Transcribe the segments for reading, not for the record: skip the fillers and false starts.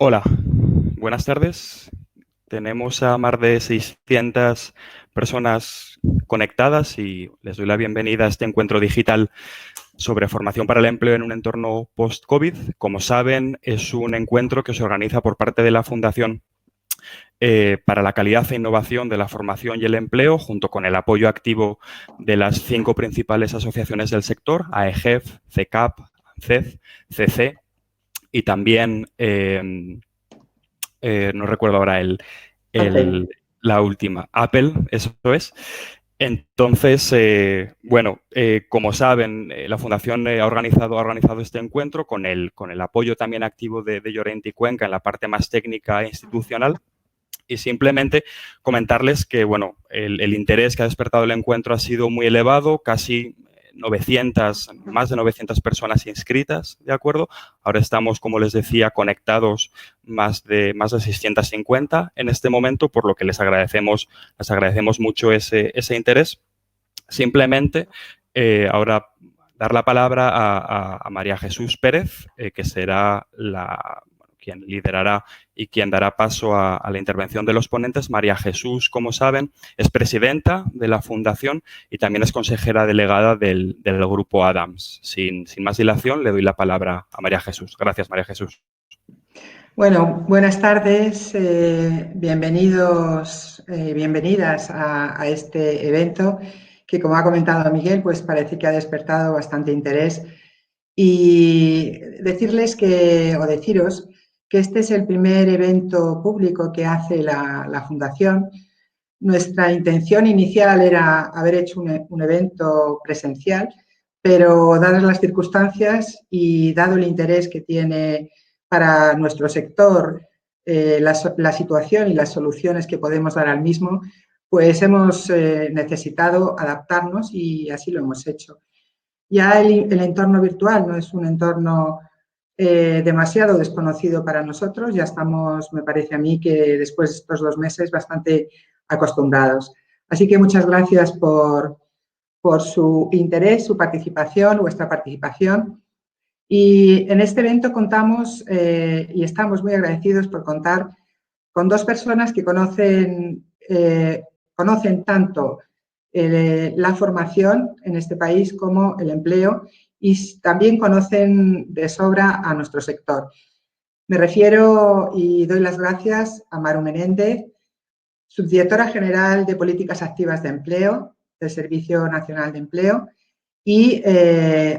Hola, buenas tardes. Tenemos a más de 600 personas conectadas y les doy la bienvenida a este encuentro digital sobre formación para el empleo en un entorno post-COVID. Como saben, es un encuentro que se organiza por parte de la Fundación para la Calidad e Innovación de la Formación y el Empleo, junto con el apoyo activo de las 5 principales asociaciones del sector, AEGEF, CECAP, ANCED, CC y también no recuerdo ahora Apple. la última, Apple, eso es. Entonces, como saben, la Fundación ha organizado este encuentro con el apoyo también activo de Llorente y Cuenca en la parte más técnica e institucional. Y simplemente comentarles que, bueno, el interés que ha despertado el encuentro ha sido muy elevado, casi 900, más de 900 personas inscritas, ¿de acuerdo? Ahora estamos, como les decía, conectados más de 650 en este momento, por lo que les agradecemos mucho ese interés. Simplemente, ahora dar la palabra a María Jesús Pérez, que será quien liderará y quien dará paso a la intervención de los ponentes. María Jesús, como saben, es presidenta de la Fundación y también es consejera delegada del Grupo Adams. Sin más dilación, le doy la palabra a María Jesús. Gracias, María Jesús. Bueno, buenas tardes, bienvenidos, bienvenidas a este evento que, como ha comentado Miguel, pues parece que ha despertado bastante interés. Y deciros que este es el primer evento público que hace la Fundación. Nuestra intención inicial era haber hecho un evento presencial, pero dadas las circunstancias y dado el interés que tiene para nuestro sector la situación y las soluciones que podemos dar al mismo, pues hemos necesitado adaptarnos y así lo hemos hecho. Ya el entorno virtual no es un entorno demasiado desconocido para nosotros, ya estamos, me parece a mí, que después de estos 2 meses bastante acostumbrados. Así que muchas gracias por su interés, su participación, vuestra participación. Y en este evento contamos y estamos muy agradecidos por contar con 2 personas que conocen tanto la formación en este país como el empleo y también conocen de sobra a nuestro sector. Me refiero y doy las gracias a Maru Menéndez, subdirectora general de Políticas Activas de Empleo del Servicio Nacional de Empleo, y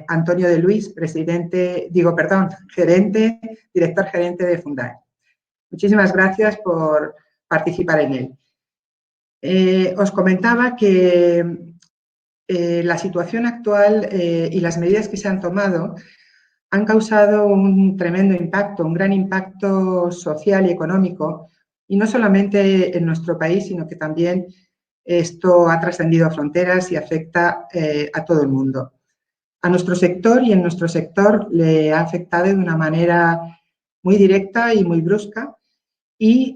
Antonio de Luis, director gerente de Fundae. Muchísimas gracias por participar en él. Os comentaba que la situación actual y las medidas que se han tomado han causado un tremendo impacto, un gran impacto social y económico, y no solamente en nuestro país, sino que también esto ha trascendido fronteras y afecta a todo el mundo. A nuestro sector, y en nuestro sector le ha afectado de una manera muy directa y muy brusca, y,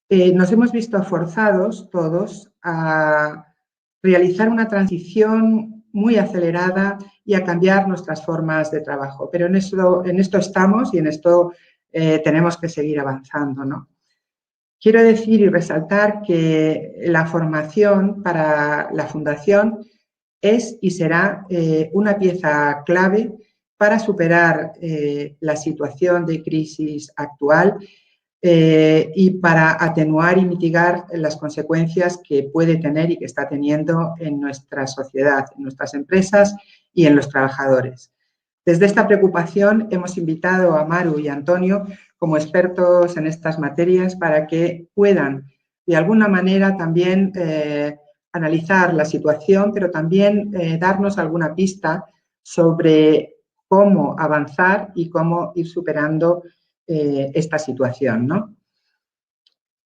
nos hemos visto forzados todos a realizar una transición muy acelerada y a cambiar nuestras formas de trabajo. Pero en esto estamos y en esto tenemos que seguir avanzando, ¿no? Quiero decir y resaltar que la formación para la Fundación es y será una pieza clave para superar la situación de crisis actual y para atenuar y mitigar las consecuencias que puede tener y que está teniendo en nuestra sociedad, en nuestras empresas y en los trabajadores. Desde esta preocupación hemos invitado a Maru y a Antonio como expertos en estas materias para que puedan, de alguna manera, también analizar la situación, pero también darnos alguna pista sobre cómo avanzar y cómo ir superando esta situación, ¿no?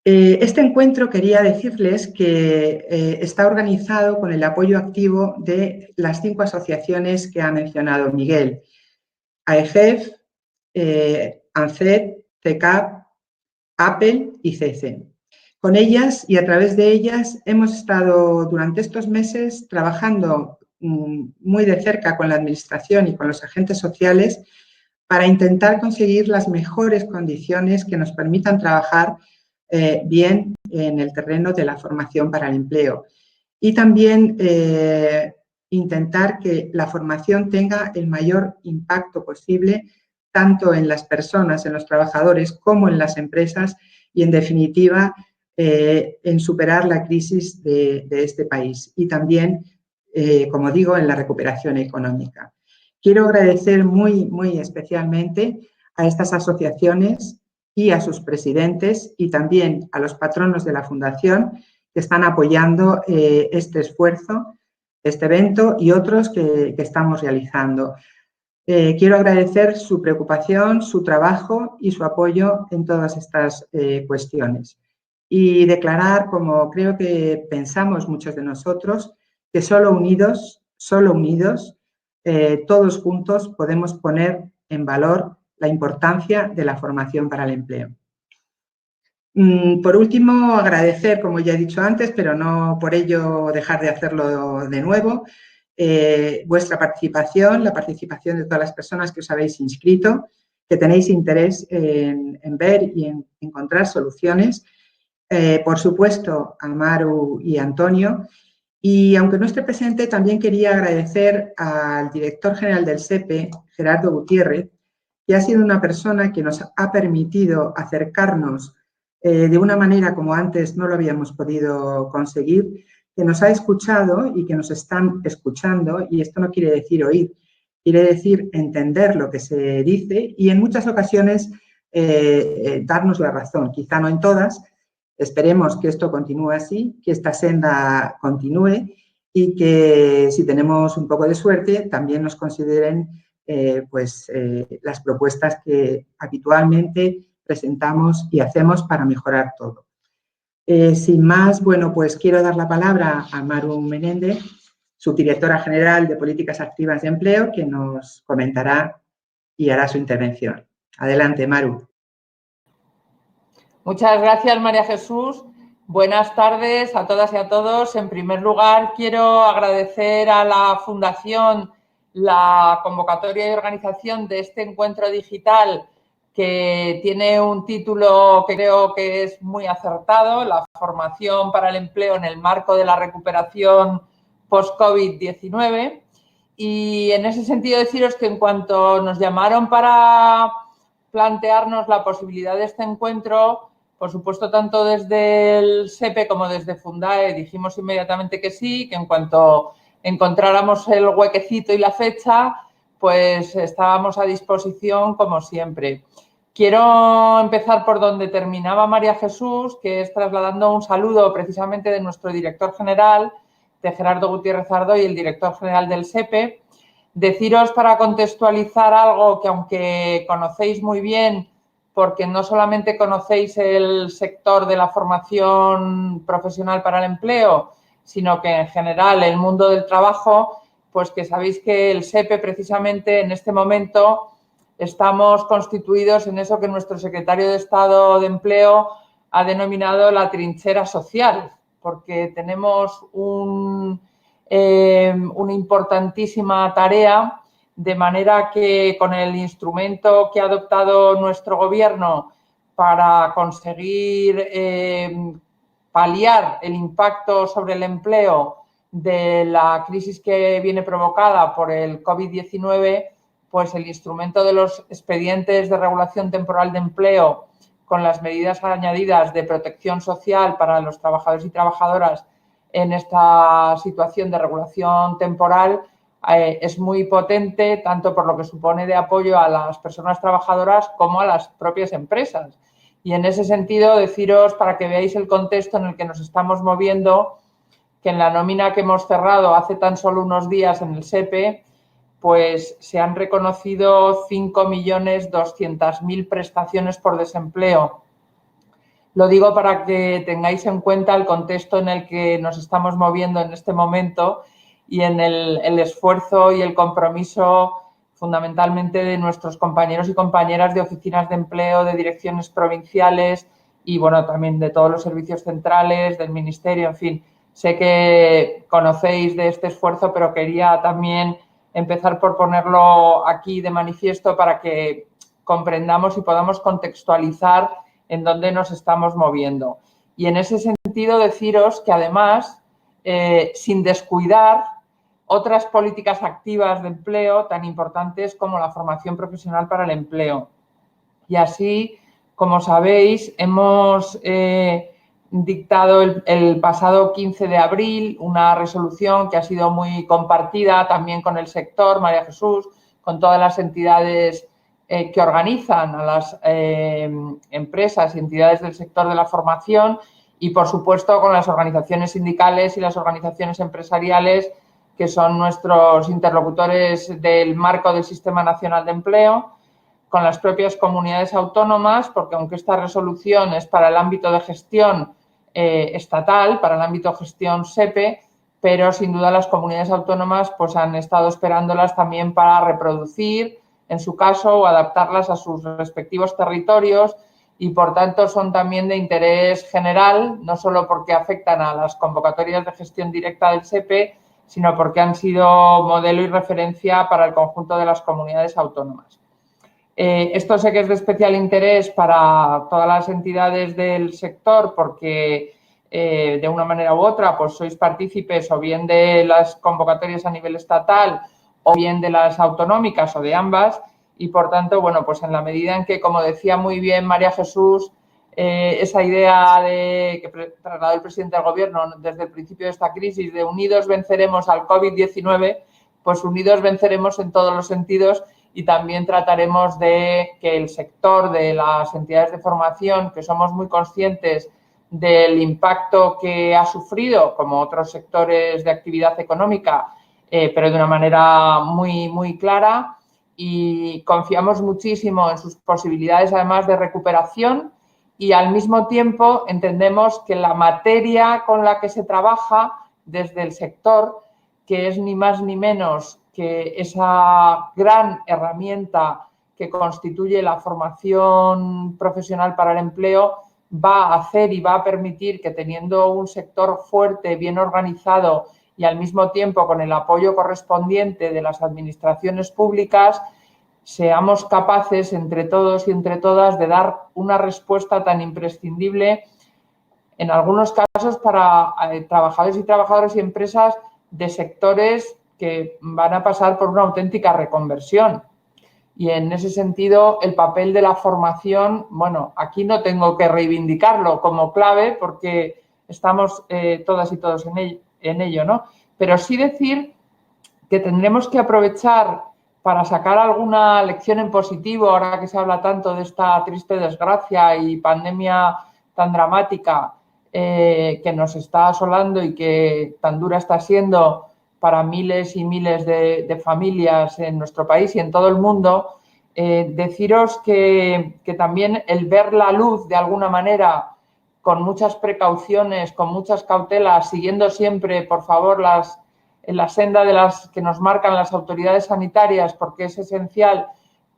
Este encuentro quería decirles que está organizado con el apoyo activo de las 5 asociaciones que ha mencionado Miguel: AEGEF, ANCED, CECAP, Apple y CC. Con ellas y a través de ellas hemos estado durante estos meses trabajando muy de cerca con la Administración y con los agentes sociales para intentar conseguir las mejores condiciones que nos permitan trabajar bien en el terreno de la formación para el empleo. Y también intentar que la formación tenga el mayor impacto posible tanto en las personas, en los trabajadores, como en las empresas y, en definitiva, en superar la crisis de este país y también, como digo, en la recuperación económica. Quiero agradecer muy especialmente a estas asociaciones y a sus presidentes y también a los patronos de la Fundación que están apoyando este esfuerzo, este evento y otros que estamos realizando. Quiero agradecer su preocupación, su trabajo y su apoyo en todas estas cuestiones. Y declarar, como creo que pensamos muchos de nosotros, que solo unidos, todos juntos podemos poner en valor la importancia de la formación para el empleo. Por último, agradecer, como ya he dicho antes, pero no por ello dejar de hacerlo de nuevo, vuestra participación, la participación de todas las personas que os habéis inscrito, que tenéis interés en ver y en encontrar soluciones. Por supuesto, a Maru y a Antonio. Y aunque no esté presente, también quería agradecer al director general del SEPE, Gerardo Gutiérrez, que ha sido una persona que nos ha permitido acercarnos de una manera como antes no lo habíamos podido conseguir, que nos ha escuchado y que nos están escuchando, y esto no quiere decir oír, quiere decir entender lo que se dice y en muchas ocasiones darnos la razón, quizá no en todas. Esperemos que esto continúe así, que esta senda continúe y que si tenemos un poco de suerte también nos consideren las propuestas que habitualmente presentamos y hacemos para mejorar todo. Sin más, bueno, pues quiero dar la palabra a Maru Menéndez, subdirectora general de Políticas Activas de Empleo, que nos comentará y hará su intervención. Adelante, Maru. Muchas gracias, María Jesús. Buenas tardes a todas y a todos. En primer lugar, quiero agradecer a la Fundación la convocatoria y organización de este encuentro digital que tiene un título que creo que es muy acertado, la formación para el empleo en el marco de la recuperación post-COVID-19. Y en ese sentido deciros que en cuanto nos llamaron para plantearnos la posibilidad de este encuentro, por supuesto, tanto desde el SEPE como desde Fundae dijimos inmediatamente que sí, que en cuanto encontráramos el huequecito y la fecha, pues estábamos a disposición como siempre. Quiero empezar por donde terminaba María Jesús, que es trasladando un saludo precisamente de nuestro director general, de Gerardo Gutiérrez Ardoy, el director general del SEPE. Deciros para contextualizar algo que aunque conocéis muy bien, porque no solamente conocéis el sector de la formación profesional para el empleo, sino que en general el mundo del trabajo, pues que sabéis que el SEPE precisamente en este momento estamos constituidos en eso que nuestro secretario de Estado de Empleo ha denominado la trinchera social, porque tenemos una importantísima tarea, de manera que con el instrumento que ha adoptado nuestro Gobierno para conseguir paliar el impacto sobre el empleo de la crisis que viene provocada por el COVID-19, pues el instrumento de los expedientes de regulación temporal de empleo con las medidas añadidas de protección social para los trabajadores y trabajadoras en esta situación de regulación temporal es muy potente, tanto por lo que supone de apoyo a las personas trabajadoras como a las propias empresas. Y en ese sentido, deciros, para que veáis el contexto en el que nos estamos moviendo, que en la nómina que hemos cerrado hace tan solo unos días en el SEPE, pues se han reconocido 5.200.000 prestaciones por desempleo. Lo digo para que tengáis en cuenta el contexto en el que nos estamos moviendo en este momento y en el esfuerzo y el compromiso fundamentalmente de nuestros compañeros y compañeras de oficinas de empleo, de direcciones provinciales y, bueno, también de todos los servicios centrales, del Ministerio, en fin. Sé que conocéis de este esfuerzo, pero quería también empezar por ponerlo aquí de manifiesto para que comprendamos y podamos contextualizar en dónde nos estamos moviendo. Y en ese sentido deciros que además, sin descuidar otras políticas activas de empleo tan importantes como la formación profesional para el empleo. Y así, como sabéis, hemos dictado el pasado 15 de abril una resolución que ha sido muy compartida también con el sector, María Jesús, con todas las entidades que organizan a las empresas y entidades del sector de la formación y, por supuesto, con las organizaciones sindicales y las organizaciones empresariales que son nuestros interlocutores del marco del Sistema Nacional de Empleo, con las propias comunidades autónomas, porque aunque esta resolución es para el ámbito de gestión estatal, para el ámbito de gestión SEPE, pero sin duda las comunidades autónomas pues han estado esperándolas también para reproducir, en su caso, o adaptarlas a sus respectivos territorios y, por tanto, son también de interés general, no solo porque afectan a las convocatorias de gestión directa del SEPE, sino porque han sido modelo y referencia para el conjunto de las comunidades autónomas. Esto sé que es de especial interés para todas las entidades del sector porque de una manera u otra pues sois partícipes o bien de las convocatorias a nivel estatal o bien de las autonómicas o de ambas y, por tanto, bueno, pues en la medida en que, como decía muy bien María Jesús, esa idea que trasladó el presidente del Gobierno desde el principio de esta crisis de unidos venceremos al COVID-19, pues unidos venceremos en todos los sentidos y también trataremos de que el sector de las entidades de formación, que somos muy conscientes del impacto que ha sufrido, como otros sectores de actividad económica, pero de una manera muy clara, y confiamos muchísimo en sus posibilidades, además, de recuperación y, al mismo tiempo, entendemos que la materia con la que se trabaja desde el sector, que es ni más ni menos que esa gran herramienta que constituye la formación profesional para el empleo, va a hacer y va a permitir que, teniendo un sector fuerte, bien organizado y al mismo tiempo con el apoyo correspondiente de las administraciones públicas, seamos capaces entre todos y entre todas de dar una respuesta tan imprescindible, en algunos casos para trabajadores y trabajadoras y empresas de sectores que van a pasar por una auténtica reconversión. Y en ese sentido, el papel de la formación, bueno, aquí no tengo que reivindicarlo como clave porque estamos todas y todos en ello, ¿no? Pero sí decir que tendremos que aprovechar para sacar alguna lección en positivo, ahora que se habla tanto de esta triste desgracia y pandemia tan dramática que nos está asolando y que tan dura está siendo para miles y miles de familias en nuestro país y en todo el mundo, deciros que también el ver la luz de alguna manera con muchas precauciones, con muchas cautelas, siguiendo siempre, por favor, en la senda de las que nos marcan las autoridades sanitarias, porque es esencial,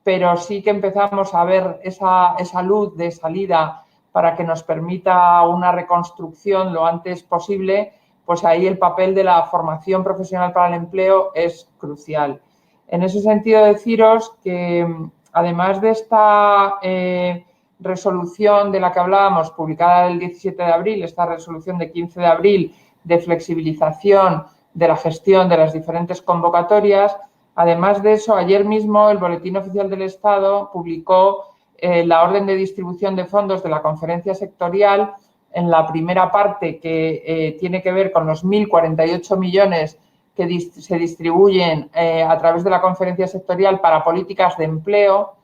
pero sí que empezamos a ver esa luz de salida para que nos permita una reconstrucción lo antes posible, pues ahí el papel de la formación profesional para el empleo es crucial. En ese sentido, deciros que, además de esta resolución de la que hablábamos, publicada el 17 de abril, esta resolución de 15 de abril de flexibilización de la gestión de las diferentes convocatorias, además de eso, ayer mismo el Boletín Oficial del Estado publicó la orden de distribución de fondos de la conferencia sectorial en la primera parte que tiene que ver con los 1.048 millones que se distribuyen a través de la conferencia sectorial para políticas de empleo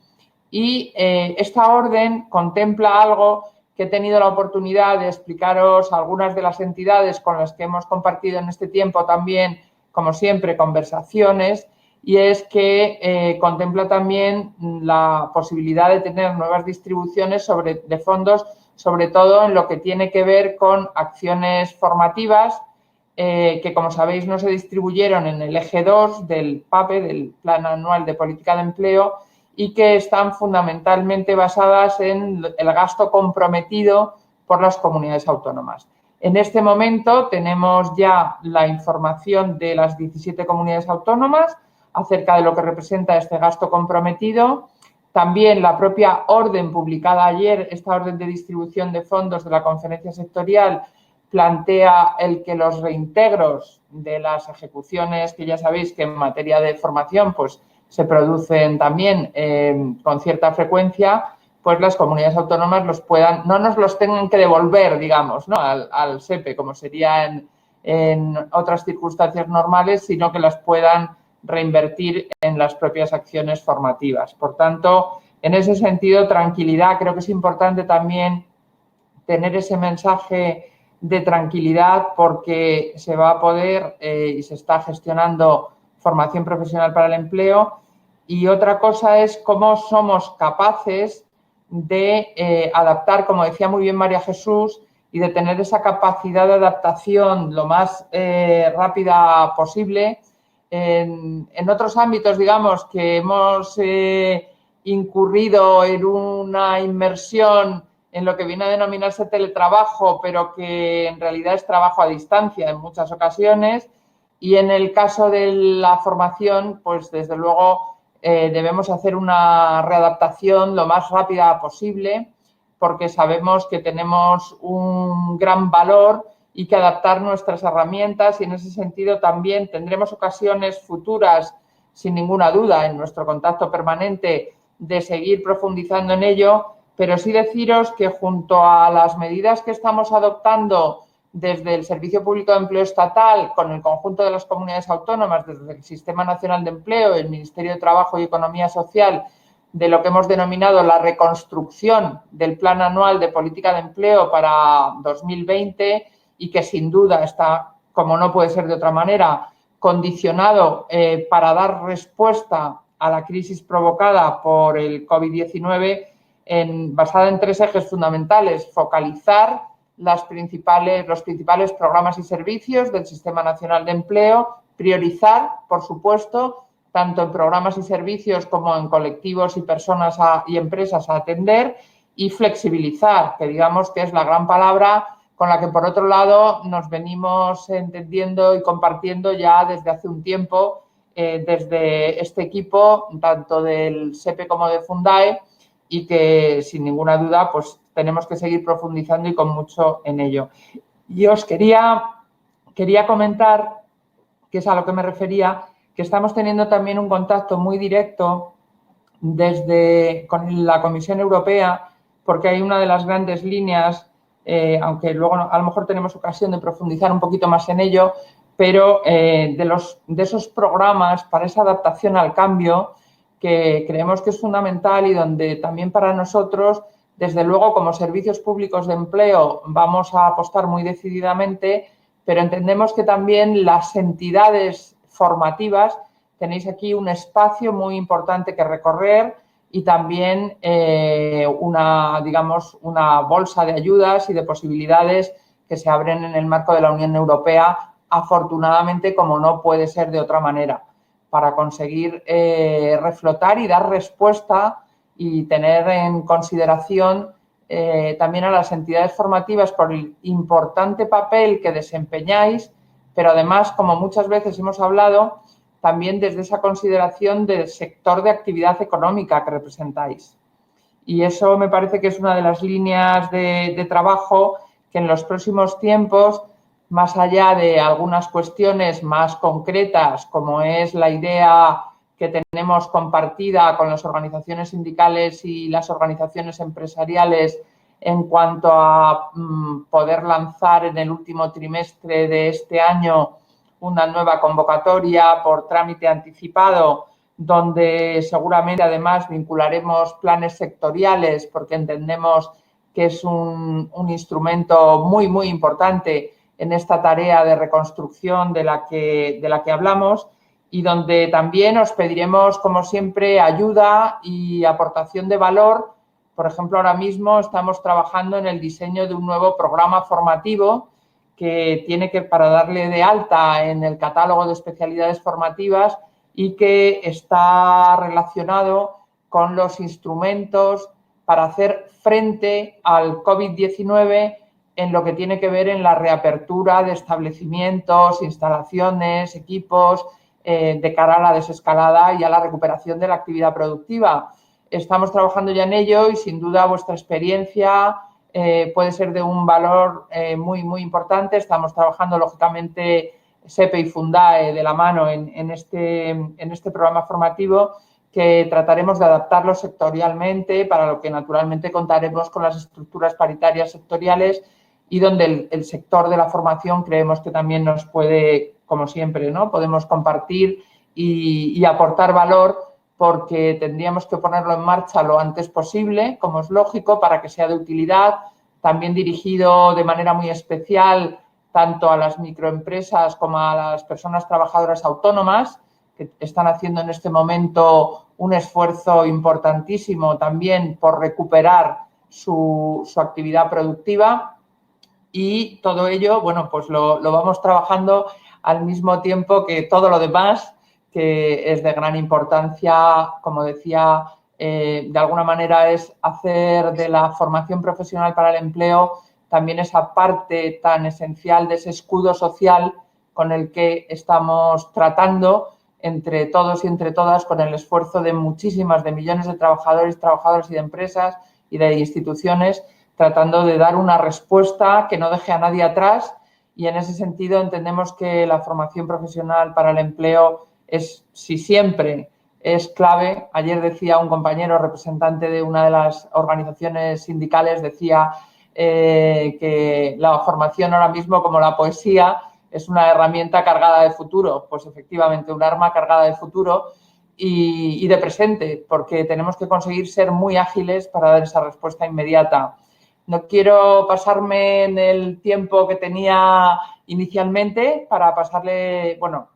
y esta orden contempla algo que he tenido la oportunidad de explicaros a algunas de las entidades con las que hemos compartido en este tiempo también, como siempre, conversaciones, y es que contempla también la posibilidad de tener nuevas distribuciones de fondos, sobre todo en lo que tiene que ver con acciones formativas que, como sabéis, no se distribuyeron en el eje 2 del PAPE, del Plan Anual de Política de Empleo, y que están fundamentalmente basadas en el gasto comprometido por las comunidades autónomas. En este momento tenemos ya la información de las 17 comunidades autónomas acerca de lo que representa este gasto comprometido. También la propia orden publicada ayer, esta orden de distribución de fondos de la conferencia sectorial, plantea el que los reintegros de las ejecuciones, que ya sabéis que en materia de formación pues se producen también con cierta frecuencia, pues las comunidades autónomas no nos los tengan que devolver, digamos, ¿no? al SEPE, como sería en otras circunstancias normales, sino que las puedan reinvertir en las propias acciones formativas. Por tanto, en ese sentido, tranquilidad. Creo que es importante también tener ese mensaje de tranquilidad porque se va a poder y se está gestionando formación profesional para el empleo. Y otra cosa es cómo somos capaces de adaptar, como decía muy bien María Jesús, y de tener esa capacidad de adaptación lo más rápida posible. En otros ámbitos, digamos, que hemos incurrido en una inmersión en lo que viene a denominarse teletrabajo, pero que en realidad es trabajo a distancia en muchas ocasiones. Y en el caso de la formación, pues desde luego debemos hacer una readaptación lo más rápida posible, porque sabemos que tenemos un gran valor y que adaptar nuestras herramientas, y en ese sentido también tendremos ocasiones futuras, sin ninguna duda, en nuestro contacto permanente de seguir profundizando en ello, pero sí deciros que junto a las medidas que estamos adoptando desde el Servicio Público de Empleo Estatal, con el conjunto de las comunidades autónomas, desde el Sistema Nacional de Empleo, el Ministerio de Trabajo y Economía Social, de lo que hemos denominado la reconstrucción del Plan Anual de Política de Empleo para 2020 y que sin duda está, como no puede ser de otra manera, condicionado para dar respuesta a la crisis provocada por el COVID-19, basada en 3 ejes fundamentales: focalizar los principales programas y servicios del Sistema Nacional de Empleo, priorizar, por supuesto, tanto en programas y servicios como en colectivos y personas y empresas a atender, y flexibilizar, que digamos que es la gran palabra con la que, por otro lado, nos venimos entendiendo y compartiendo ya desde hace un tiempo desde este equipo, tanto del SEPE como de Fundae, y que, sin ninguna duda, pues tenemos que seguir profundizando y con mucho en ello. Y os quería comentar, que es a lo que me refería, que estamos teniendo también un contacto muy directo con la Comisión Europea, porque hay una de las grandes líneas, aunque luego a lo mejor tenemos ocasión de profundizar un poquito más en ello, pero de esos programas para esa adaptación al cambio, que creemos que es fundamental y donde también para nosotros, desde luego, como servicios públicos de empleo, vamos a apostar muy decididamente, pero entendemos que también las entidades formativas tenéis aquí un espacio muy importante que recorrer y también una bolsa de ayudas y de posibilidades que se abren en el marco de la Unión Europea, afortunadamente, como no puede ser de otra manera, para conseguir reflotar y dar respuesta y tener en consideración también a las entidades formativas por el importante papel que desempeñáis, pero además, como muchas veces hemos hablado, también desde esa consideración del sector de actividad económica que representáis. Y eso me parece que es una de las líneas de trabajo que en los próximos tiempos, más allá de algunas cuestiones más concretas, como es la idea que tenemos compartida con las organizaciones sindicales y las organizaciones empresariales en cuanto a poder lanzar en el último trimestre de este año una nueva convocatoria por trámite anticipado, donde seguramente además vincularemos planes sectoriales, porque entendemos que es un instrumento muy, muy importante en esta tarea de reconstrucción de la que hablamos, y donde también os pediremos, como siempre, ayuda y aportación de valor. Por ejemplo, ahora mismo estamos trabajando en el diseño de un nuevo programa formativo que tiene que, para darle de alta en el catálogo de especialidades formativas, y que está relacionado con los instrumentos para hacer frente al COVID-19 en lo que tiene que ver en la reapertura de establecimientos, instalaciones, equipos, de cara a la desescalada y a la recuperación de la actividad productiva. estamos trabajando ya en ello y sin duda vuestra experiencia puede ser de un valor muy, muy importante. Estamos trabajando, lógicamente, SEPE y Fundae de la mano en este programa formativo, que trataremos de adaptarlo sectorialmente, para lo que naturalmente contaremos con las estructuras paritarias sectoriales y donde el sector de la formación creemos que también nos puede, como siempre, ¿no? Podemos compartir y aportar valor, porque tendríamos que ponerlo en marcha lo antes posible, como es lógico, para que sea de utilidad, también dirigido de manera muy especial tanto a las microempresas como a las personas trabajadoras autónomas, que están haciendo en este momento un esfuerzo importantísimo también por recuperar su actividad productiva. Y todo ello, bueno, pues lo vamos trabajando al mismo tiempo que todo lo demás, que es de gran importancia, como decía, de alguna manera es hacer de la formación profesional para el empleo también esa parte tan esencial de ese escudo social con el que estamos tratando entre todos y entre todas, con el esfuerzo de muchísimas, de millones de trabajadores, trabajadoras y de empresas y de instituciones, tratando de dar una respuesta que no deje a nadie atrás. Y en ese sentido entendemos que la formación profesional para el empleo es, si siempre es clave. Ayer decía un compañero representante de una de las organizaciones sindicales, decía que la formación ahora mismo, como la poesía, es una herramienta cargada de futuro. Pues efectivamente, un arma cargada de futuro y de presente, porque tenemos que conseguir ser muy ágiles para dar esa respuesta inmediata. No quiero pasarme en el tiempo que tenía inicialmente para pasarle, bueno,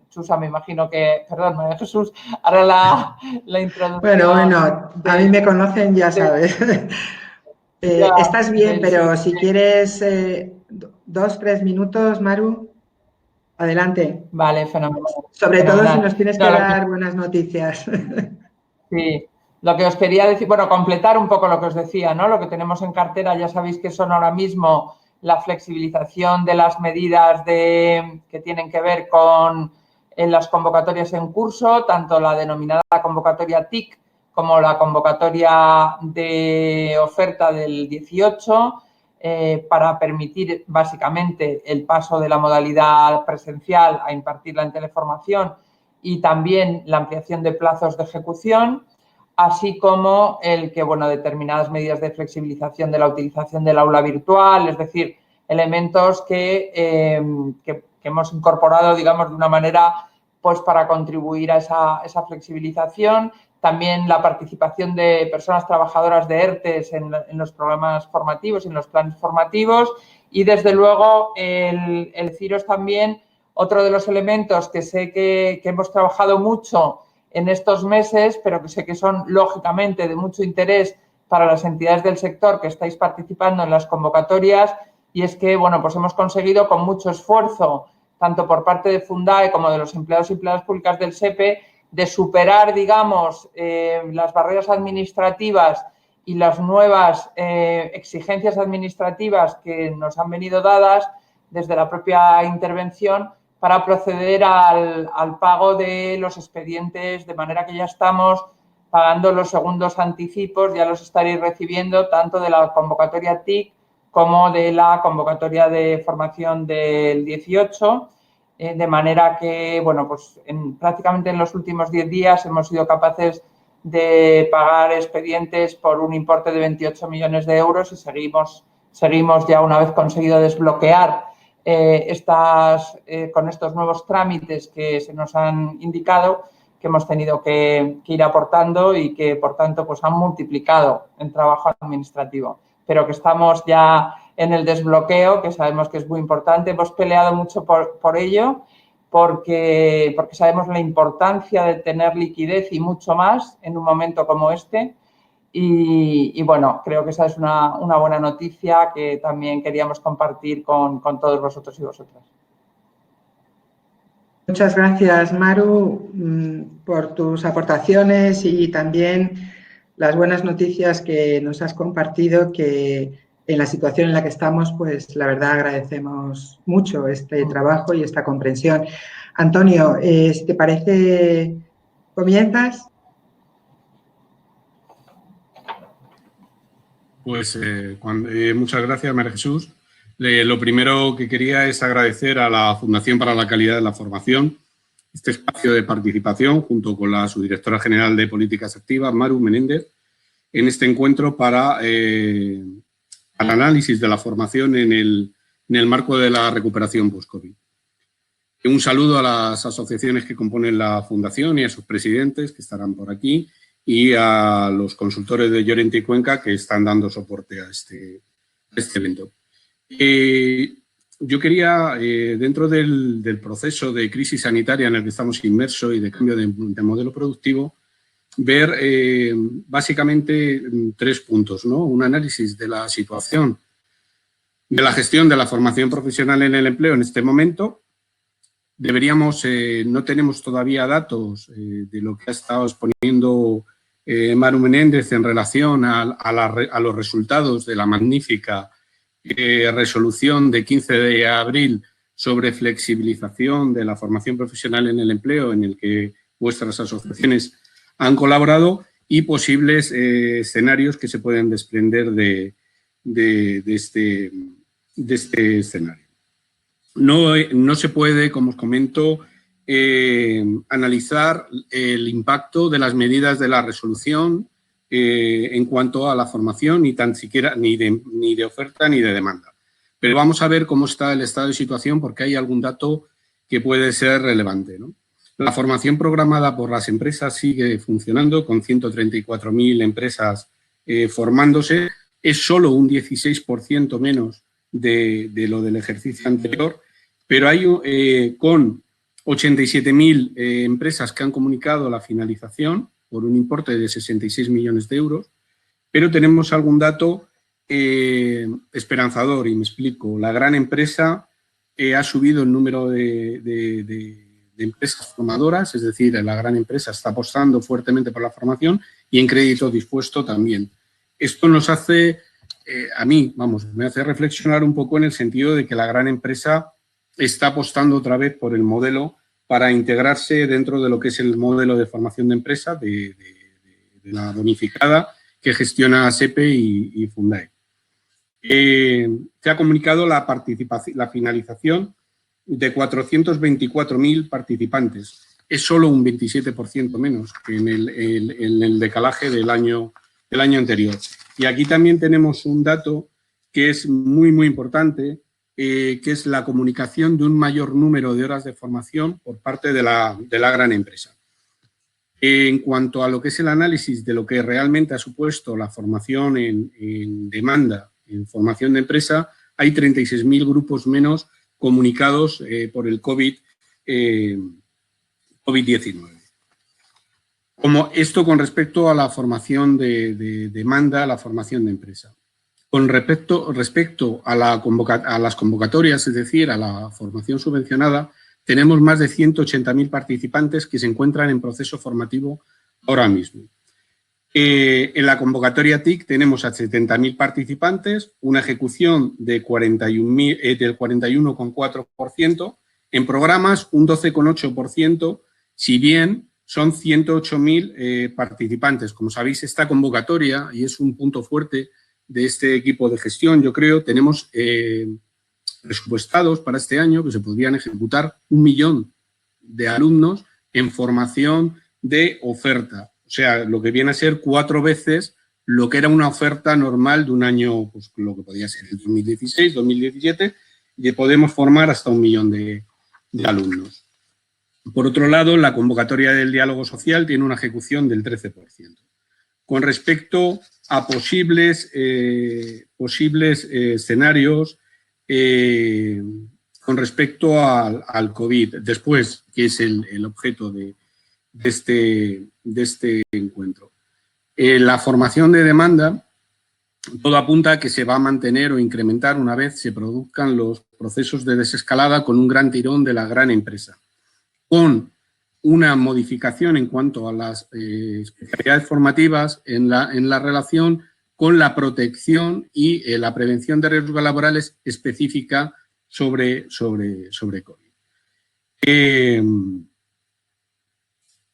Susa, me imagino que, perdón, María Jesús, ahora la introducción. Bueno, a mí me conocen, ya sabes. Estás bien, pero si quieres 2-3 minutos, Maru, adelante. Vale, fenomenal. Sobre todo si nos tienes que dar buenas noticias. Sí. Lo que os quería decir, bueno, completar un poco lo que os decía, ¿no? Lo que tenemos en cartera, ya sabéis que son ahora mismo la flexibilización de las medidas que tienen que ver con las convocatorias en curso, tanto la denominada convocatoria TIC como la convocatoria de oferta del 18, para permitir básicamente el paso de la modalidad presencial a impartirla en teleformación y también la ampliación de plazos de ejecución, así como el que, bueno, determinadas medidas de flexibilización de la utilización del aula virtual, es decir, elementos que hemos incorporado, digamos, de una manera, pues, para contribuir a esa flexibilización. También la participación de personas trabajadoras de ERTES en los programas formativos y en los planes formativos. Y, desde luego, el CIROS también, otro de los elementos que sé que hemos trabajado mucho en estos meses, pero que sé que son, lógicamente, de mucho interés para las entidades del sector que estáis participando en las convocatorias, y es que, bueno, pues hemos conseguido con mucho esfuerzo, tanto por parte de Fundae como de los empleados y empleadas públicas del SEPE, de superar, digamos, las barreras administrativas y las nuevas exigencias administrativas que nos han venido dadas desde la propia intervención, para proceder al pago de los expedientes, de manera que ya estamos pagando los segundos anticipos, ya los estaréis recibiendo tanto de la convocatoria TIC como de la convocatoria de formación del 18, de manera que, bueno, pues prácticamente en los últimos 10 días hemos sido capaces de pagar expedientes por un importe de 28 millones de euros y seguimos ya, una vez conseguido desbloquear con estos nuevos trámites que se nos han indicado, que hemos tenido que ir aportando y que, por tanto, pues han multiplicado el trabajo administrativo. Pero que estamos ya en el desbloqueo, que sabemos que es muy importante. Hemos peleado mucho por ello, porque sabemos la importancia de tener liquidez y mucho más en un momento como este. Y bueno, creo que esa es una buena noticia que también queríamos compartir con todos vosotros y vosotras. Muchas gracias, Maru, por tus aportaciones y también las buenas noticias que nos has compartido, que en la situación en la que estamos, pues la verdad agradecemos mucho este trabajo y esta comprensión. Antonio, si te parece, ¿comienzas? Pues muchas gracias, María Jesús. Lo primero que quería es agradecer a la Fundación para la Calidad de la Formación este espacio de participación junto con la subdirectora general de Políticas Activas, Maru Menéndez, en este encuentro para el análisis de la formación en el marco de la recuperación post-COVID. Un saludo a las asociaciones que componen la Fundación y a sus presidentes que estarán por aquí y a los consultores de Llorente y Cuenca que están dando soporte a este evento. Yo quería, dentro del proceso de crisis sanitaria en el que estamos inmersos y de cambio de modelo productivo, ver básicamente 3 puntos, ¿no? Un análisis de la situación de la gestión de la formación profesional en el empleo en este momento. No tenemos todavía datos de lo que ha estado exponiendo Maru Menéndez en relación a los resultados de la magnífica resolución de 15 de abril sobre flexibilización de la formación profesional en el empleo, en el que vuestras asociaciones han colaborado, y posibles escenarios que se pueden desprender de este escenario. No se puede, como os comento, analizar el impacto de las medidas de la resolución en cuanto a la formación, ni tan siquiera ni de oferta ni de demanda. Pero vamos a ver cómo está el estado de situación, porque hay algún dato que puede ser relevante, ¿no? La formación programada por las empresas sigue funcionando con 134.000 empresas formándose. Es solo un 16% menos de lo del ejercicio anterior, pero hay con 87.000 empresas que han comunicado la finalización por un importe de 66 millones de euros, pero tenemos algún dato esperanzador, y me explico. La gran empresa ha subido el número de empresas formadoras, es decir, la gran empresa está apostando fuertemente por la formación, y en crédito dispuesto también. Esto nos hace, me hace reflexionar un poco en el sentido de que la gran empresa está apostando otra vez por el modelo para integrarse dentro de lo que es el modelo de formación de empresa de la bonificada que gestiona SEPE y Fundae. Se ha comunicado la finalización de 424.000 participantes. Es solo un 27% menos que en el decalaje del año anterior. Y aquí también tenemos un dato que es muy, muy importante, que es la comunicación de un mayor número de horas de formación por parte de la gran empresa. En cuanto a lo que es el análisis de lo que realmente ha supuesto la formación en demanda, en formación de empresa, hay 36.000 grupos menos comunicados por el COVID-19. Como esto con respecto a la formación de demanda, a la formación de empresa. Con respecto a las convocatorias, es decir, a la formación subvencionada, tenemos más de 180.000 participantes que se encuentran en proceso formativo ahora mismo. En la convocatoria TIC tenemos a 70.000 participantes, una ejecución del 41,4%, en programas un 12,8%, si bien son 108.000 participantes. Como sabéis, esta convocatoria, y es un punto fuerte de este equipo de gestión, yo creo, tenemos presupuestados para este año que se podrían ejecutar 1 millón de alumnos en formación de oferta. O sea, lo que viene a ser 4 veces lo que era una oferta normal de un año, pues lo que podía ser el 2016, 2017, y podemos formar hasta 1 millón de alumnos. Por otro lado, la convocatoria del diálogo social tiene una ejecución del 13%. Con respecto a posibles escenarios con respecto al COVID, después, que es el objeto de este encuentro. La formación de demanda, todo apunta a que se va a mantener o incrementar una vez se produzcan los procesos de desescalada con un gran tirón de la gran empresa, con una modificación en cuanto a las especialidades formativas en la relación con la protección y la prevención de riesgos laborales específica sobre COVID.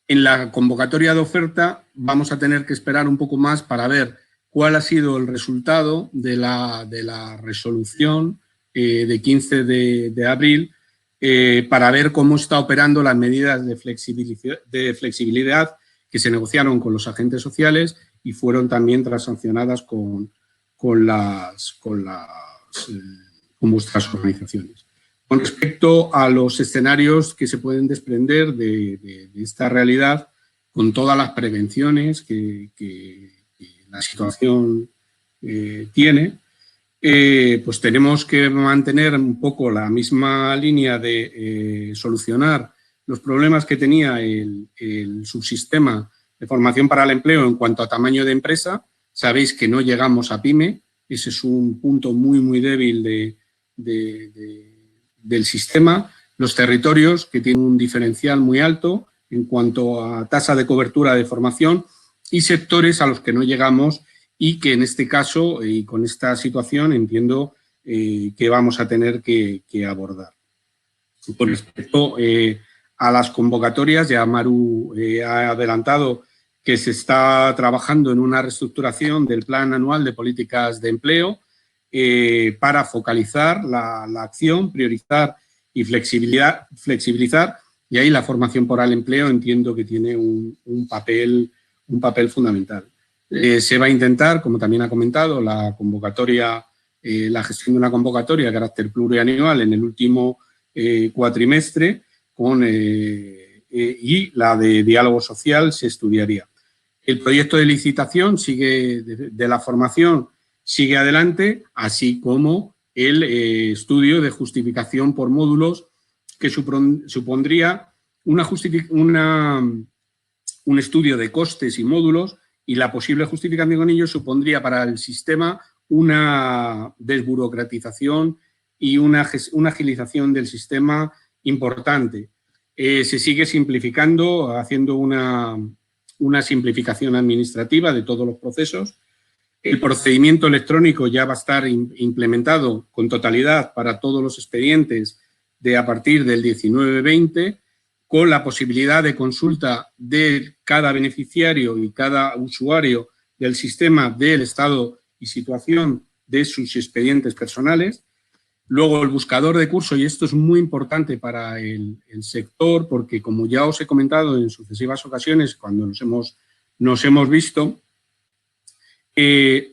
En la convocatoria de oferta vamos a tener que esperar un poco más para ver cuál ha sido el resultado de la resolución de 15 de abril para ver cómo está operando las medidas de flexibilidad que se negociaron con los agentes sociales y fueron también transaccionadas con vuestras organizaciones. Con respecto a los escenarios que se pueden desprender de esta realidad, con todas las prevenciones que la situación tiene, pues tenemos que mantener un poco la misma línea de solucionar los problemas que tenía el subsistema de formación para el empleo en cuanto a tamaño de empresa. Sabéis que no llegamos a PYME, ese es un punto muy débil del sistema. Los territorios, que tienen un diferencial muy alto en cuanto a tasa de cobertura de formación, y sectores a los que no llegamos y que en este caso y con esta situación entiendo que vamos a tener que abordar. Con respecto a las convocatorias, ya Maru ha adelantado que se está trabajando en una reestructuración del Plan Anual de Políticas de Empleo para focalizar la acción, priorizar y flexibilizar, y ahí la formación para el empleo entiendo que tiene un papel fundamental. Se va a intentar, como también ha comentado, la gestión de una convocatoria de carácter plurianual en el último cuatrimestre y la de diálogo social se estudiaría. El proyecto de licitación de la formación sigue adelante, así como el estudio de justificación por módulos que supondría un estudio de costes y módulos, y la posible justificación con ello supondría para el sistema una desburocratización y una agilización del sistema importante. Se sigue simplificando, haciendo una simplificación administrativa de todos los procesos. El procedimiento electrónico ya va a estar implementado con totalidad para todos los expedientes a partir del 19-20, con la posibilidad de consulta de cada beneficiario y cada usuario del sistema del estado y situación de sus expedientes personales. Luego el buscador de curso, y esto es muy importante para el sector, porque como ya os he comentado en sucesivas ocasiones cuando nos hemos visto,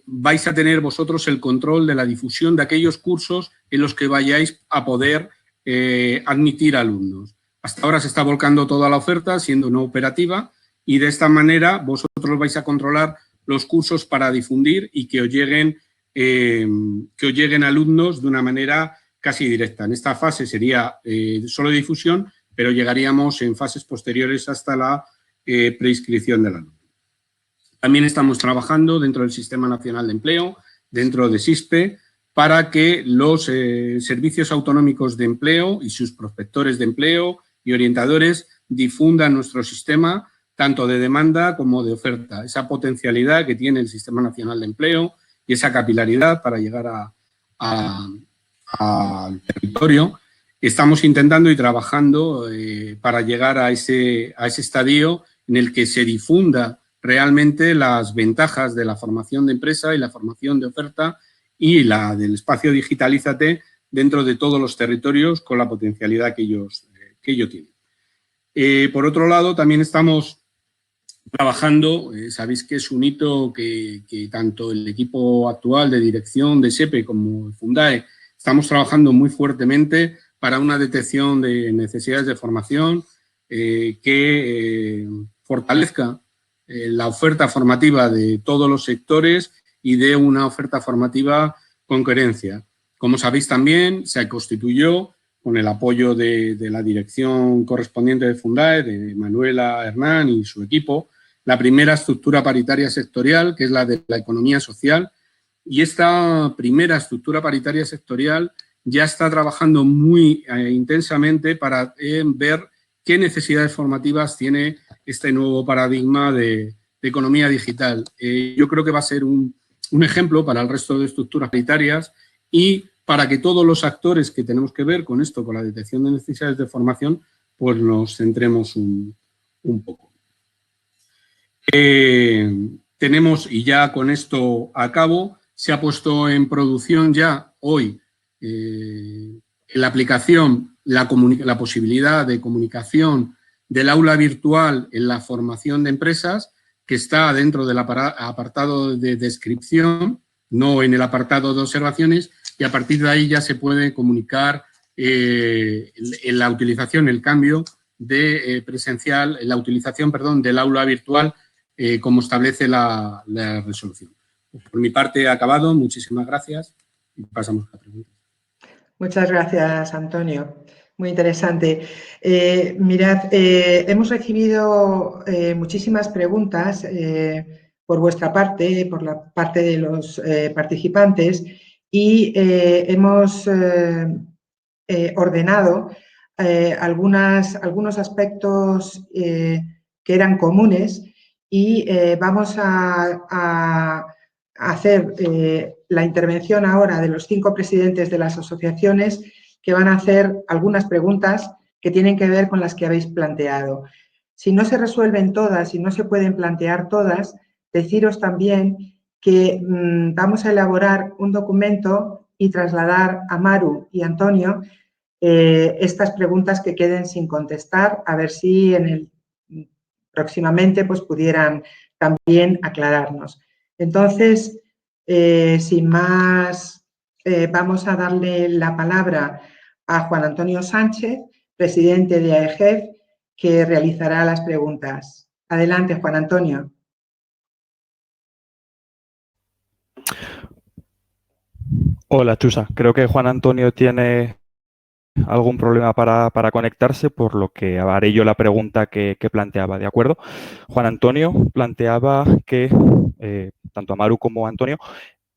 vais a tener vosotros el control de la difusión de aquellos cursos en los que vayáis a poder admitir alumnos. Hasta ahora se está volcando toda la oferta, siendo no operativa, y de esta manera vosotros vais a controlar los cursos para difundir y que os lleguen alumnos de una manera casi directa. En esta fase sería solo difusión, pero llegaríamos en fases posteriores hasta la preinscripción del alumno. También estamos trabajando dentro del Sistema Nacional de Empleo, dentro de SISPE, para que los servicios autonómicos de empleo y sus prospectores de empleo y orientadores difundan nuestro sistema tanto de demanda como de oferta. Esa potencialidad que tiene el Sistema Nacional de Empleo y esa capilaridad para llegar al territorio. Estamos intentando y trabajando para llegar a ese estadio en el que se difunda realmente las ventajas de la formación de empresa y la formación de oferta y la del espacio Digitalízate dentro de todos los territorios con la potencialidad que ellos tienen. Por otro lado, también estamos trabajando, sabéis que es un hito que tanto el equipo actual de dirección de SEPE como Fundae estamos trabajando muy fuertemente para una detección de necesidades de formación que fortalezca la oferta formativa de todos los sectores y de una oferta formativa con coherencia. Como sabéis también, se constituyó con el apoyo de la dirección correspondiente de Fundae, de Manuela Hernán y su equipo, la primera estructura paritaria sectorial, que es la de la economía social, y esta primera estructura paritaria sectorial ya está trabajando muy intensamente para ver qué necesidades formativas tiene este nuevo paradigma de economía digital. Yo creo que va a ser un ejemplo para el resto de estructuras paritarias y para que todos los actores que tenemos que ver con esto, con la detección de necesidades de formación, pues nos centremos un poco. tenemos, y ya con esto acabo, se ha puesto en producción ya hoy en la aplicación la posibilidad de comunicación del aula virtual en la formación de empresas, que está dentro del apartado de descripción, no en el apartado de observaciones, y a partir de ahí ya se puede comunicar en la utilización, el cambio de presencial, la utilización, perdón, del aula virtual como establece la resolución. Por mi parte, he acabado. Muchísimas gracias y pasamos a la pregunta. Muchas gracias, Antonio. Muy interesante. Mirad, hemos recibido muchísimas preguntas por vuestra parte, por la parte de los participantes, y hemos ordenado algunos aspectos que eran comunes, y vamos a hacer la intervención ahora de los 5 presidentes de las asociaciones, que van a hacer algunas preguntas que tienen que ver con las que habéis planteado. Si no se resuelven todas y no se pueden plantear todas, deciros también que vamos a elaborar un documento y trasladar a Maru y Antonio estas preguntas que queden sin contestar, a ver si próximamente pues, pudieran también aclararnos. Entonces, sin más, vamos a darle la palabra a Juan Antonio Sánchez, presidente de AEGEF, que realizará las preguntas. Adelante, Juan Antonio. Hola, Chusa. Creo que Juan Antonio tiene algún problema para conectarse, por lo que haré yo la pregunta que planteaba, ¿de acuerdo? Juan Antonio planteaba que, tanto Amaru como Antonio,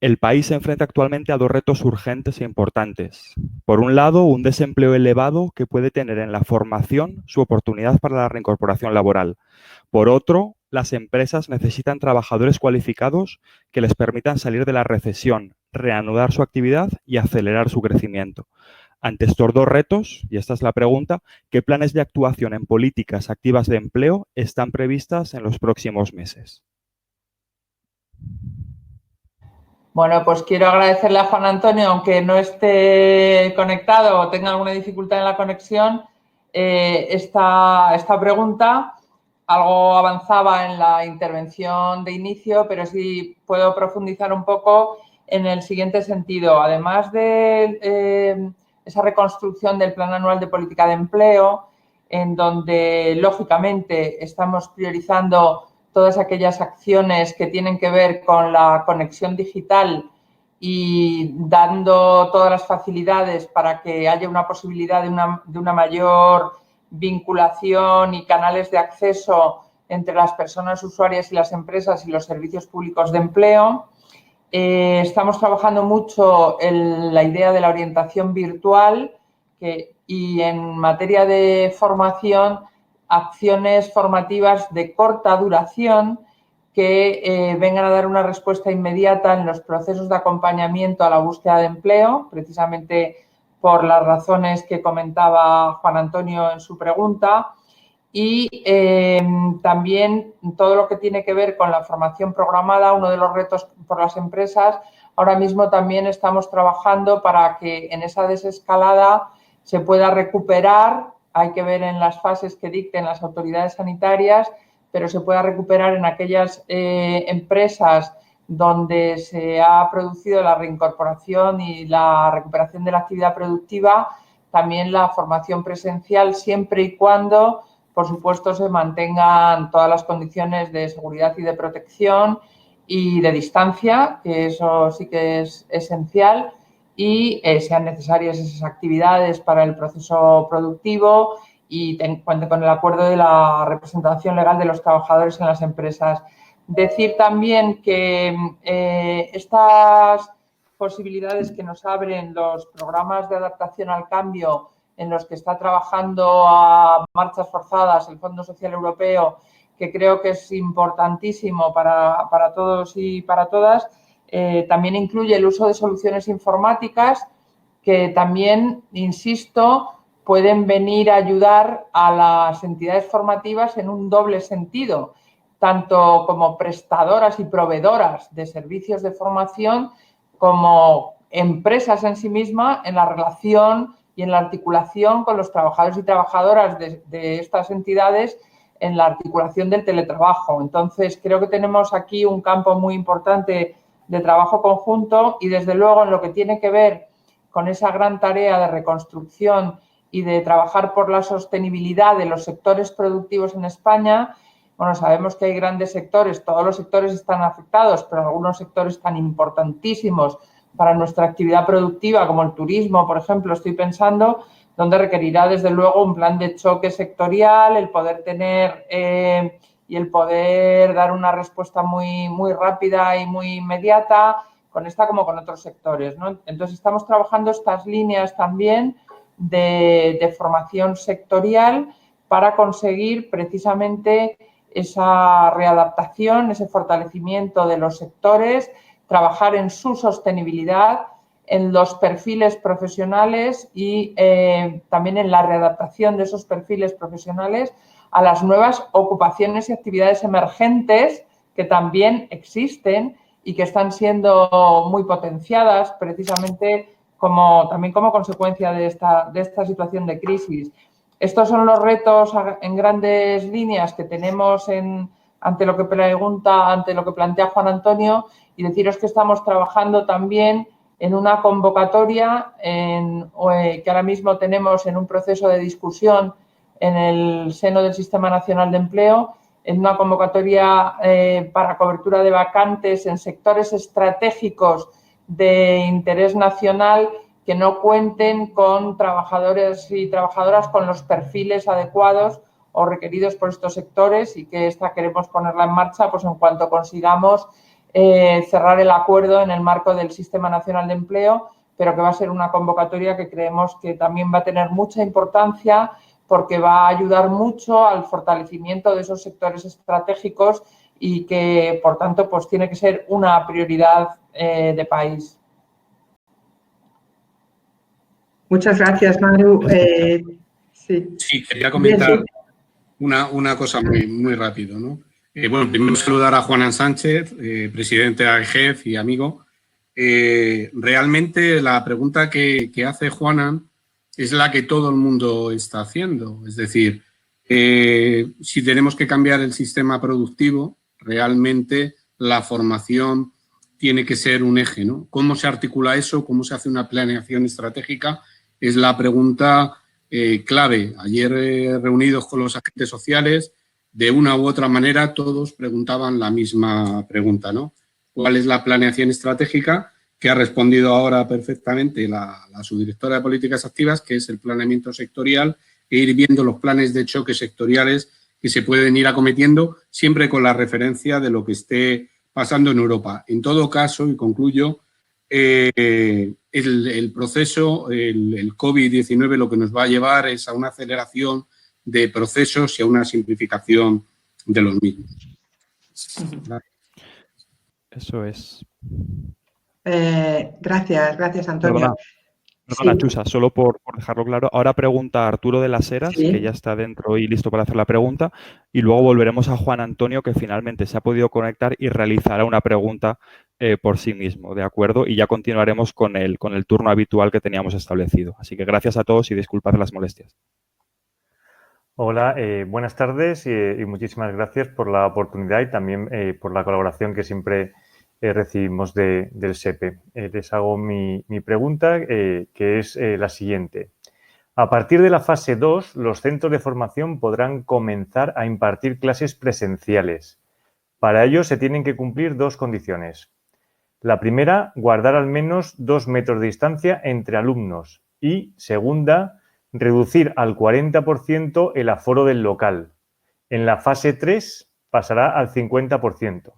el país se enfrenta actualmente a 2 retos urgentes e importantes. Por un lado, un desempleo elevado que puede tener en la formación su oportunidad para la reincorporación laboral. Por otro, las empresas necesitan trabajadores cualificados que les permitan salir de la recesión, reanudar su actividad y acelerar su crecimiento. Ante estos 2 retos, y esta es la pregunta, ¿qué planes de actuación en políticas activas de empleo están previstas en los próximos meses? Bueno, pues quiero agradecerle a Juan Antonio, aunque no esté conectado o tenga alguna dificultad en la conexión, esta pregunta. Algo avanzaba en la intervención de inicio, pero sí puedo profundizar un poco en el siguiente sentido. Además de esa reconstrucción del Plan Anual de Política de Empleo, en donde, lógicamente, estamos priorizando todas aquellas acciones que tienen que ver con la conexión digital y dando todas las facilidades para que haya una posibilidad de una mayor vinculación y canales de acceso entre las personas usuarias y las empresas y los servicios públicos de empleo. Estamos trabajando mucho en la idea de la orientación virtual y en materia de formación, acciones formativas de corta duración que vengan a dar una respuesta inmediata en los procesos de acompañamiento a la búsqueda de empleo, precisamente por las razones que comentaba Juan Antonio en su pregunta, y también todo lo que tiene que ver con la formación programada, uno de los retos por las empresas. Ahora mismo también estamos trabajando para que en esa desescalada se pueda recuperar, hay que ver en las fases que dicten las autoridades sanitarias, pero se pueda recuperar en aquellas empresas donde se ha producido la reincorporación y la recuperación de la actividad productiva, también la formación presencial, siempre y cuando, por supuesto, se mantengan todas las condiciones de seguridad y de protección y de distancia, que eso sí que es esencial, y sean necesarias esas actividades para el proceso productivo y cuente con el acuerdo de la representación legal de los trabajadores en las empresas. Decir también que estas posibilidades que nos abren los programas de adaptación al cambio en los que está trabajando a marchas forzadas el Fondo Social Europeo, que creo que es importantísimo para todos y para todas, también incluye el uso de soluciones informáticas que también, insisto, pueden venir a ayudar a las entidades formativas en un doble sentido. tanto como prestadoras y proveedoras de servicios de formación como empresas en sí mismas en la relación y en la articulación con los trabajadores y trabajadoras de estas entidades en la articulación del teletrabajo. Entonces, creo que tenemos aquí un campo muy importante de trabajo conjunto y, desde luego, en lo que tiene que ver con esa gran tarea de reconstrucción y de trabajar por la sostenibilidad de los sectores productivos en España. Bueno, sabemos que hay grandes sectores, todos los sectores están afectados, pero algunos sectores tan importantísimos para nuestra actividad productiva, como el turismo, por ejemplo, estoy pensando, donde requerirá, desde luego, un plan de choque sectorial, el poder tener y el poder dar una respuesta muy, muy rápida y muy inmediata, con esta como con otros sectores, ¿no? Entonces, estamos trabajando estas líneas también de formación sectorial para conseguir precisamente esa readaptación, ese fortalecimiento de los sectores, trabajar en su sostenibilidad, en los perfiles profesionales y también en la readaptación de esos perfiles profesionales a las nuevas ocupaciones y actividades emergentes que también existen y que están siendo muy potenciadas precisamente también como consecuencia de esta situación de crisis. Estos son los retos en grandes líneas que tenemos ante lo que plantea Juan Antonio, y deciros que estamos trabajando también en una convocatoria que ahora mismo tenemos en un proceso de discusión en el seno del Sistema Nacional de Empleo, en una convocatoria para cobertura de vacantes en sectores estratégicos de interés nacional que no cuenten con trabajadores y trabajadoras con los perfiles adecuados o requeridos por estos sectores, y que queremos ponerla en marcha pues en cuanto consigamos cerrar el acuerdo en el marco del Sistema Nacional de Empleo, pero que va a ser una convocatoria que creemos que también va a tener mucha importancia porque va a ayudar mucho al fortalecimiento de esos sectores estratégicos y que, por tanto, pues tiene que ser una prioridad de país. Muchas gracias, Maru. Sí, quería comentar una cosa muy, muy rápido, ¿no? Bueno, primero saludar a Juanan Sánchez, presidente de AEGEF y amigo. Realmente la pregunta que hace Juanan es la que todo el mundo está haciendo. Es decir, si tenemos que cambiar el sistema productivo, realmente la formación tiene que ser un eje, ¿no? ¿Cómo se articula eso? ¿Cómo se hace una planeación estratégica? Es la pregunta clave. Ayer reunidos con los agentes sociales, de una u otra manera todos preguntaban la misma pregunta, ¿no? ¿Cuál es la planeación estratégica? Que ha respondido ahora perfectamente la subdirectora de Políticas Activas, que es el planeamiento sectorial, e ir viendo los planes de choque sectoriales que se pueden ir acometiendo, siempre con la referencia de lo que esté pasando en Europa. En todo caso, y concluyo, el proceso, el COVID-19 lo que nos va a llevar es a una aceleración de procesos y a una simplificación de los mismos. Eso es. Gracias, Antonio. Perdona, Chusa, solo por dejarlo claro. Ahora pregunta Arturo de las Heras, Sí. que ya está dentro y listo para hacer la pregunta, y luego volveremos a Juan Antonio, que finalmente se ha podido conectar y realizará una pregunta por sí mismo, ¿de acuerdo? Y ya continuaremos con el turno habitual que teníamos establecido. Así que gracias a todos y disculpad las molestias. Hola, buenas tardes y muchísimas gracias por la oportunidad y también por la colaboración que siempre recibimos del SEPE. Les hago mi pregunta, que es la siguiente. A partir de la fase 2, los centros de formación podrán comenzar a impartir clases presenciales. Para ello se tienen que cumplir dos condiciones. La primera, guardar al menos 2 metros de distancia entre alumnos y, segunda, reducir al 40% el aforo del local. En la fase 3 pasará al 50%.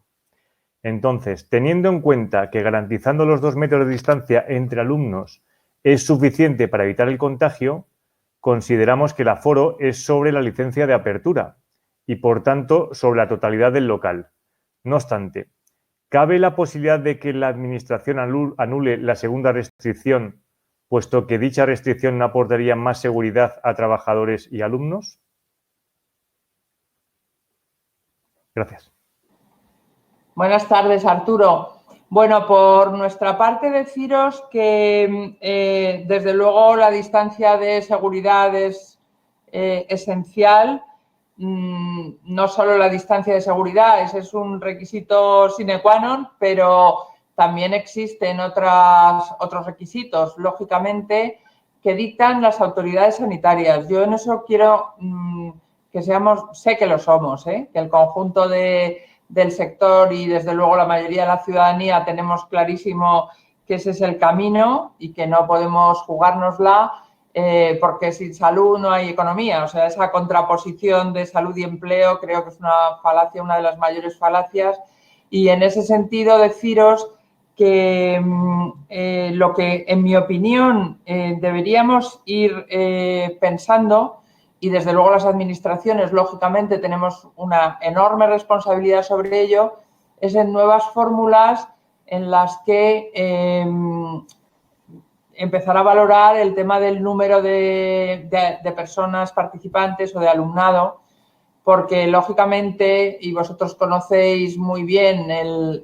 Entonces, teniendo en cuenta que garantizando los 2 metros de distancia entre alumnos es suficiente para evitar el contagio, consideramos que el aforo es sobre la licencia de apertura y, por tanto, sobre la totalidad del local. No obstante, ¿cabe la posibilidad de que la Administración anule la segunda restricción, puesto que dicha restricción no aportaría más seguridad a trabajadores y alumnos? Gracias. Buenas tardes, Arturo. Bueno, por nuestra parte deciros que desde luego la distancia de seguridad es esencial. No solo la distancia de seguridad, ese es un requisito sine qua non, pero también existen otros requisitos, lógicamente, que dictan las autoridades sanitarias. Yo en eso quiero que seamos, sé que lo somos, que el conjunto del sector y desde luego la mayoría de la ciudadanía tenemos clarísimo que ese es el camino y que no podemos jugárnosla porque sin salud no hay economía. O sea, esa contraposición de salud y empleo creo que es una falacia, una de las mayores falacias, y en ese sentido deciros que lo que, en mi opinión, deberíamos ir pensando, y desde luego las administraciones, lógicamente, tenemos una enorme responsabilidad sobre ello, es en nuevas fórmulas en las que empezar a valorar el tema del número de personas participantes o de alumnado, porque, lógicamente, y vosotros conocéis muy bien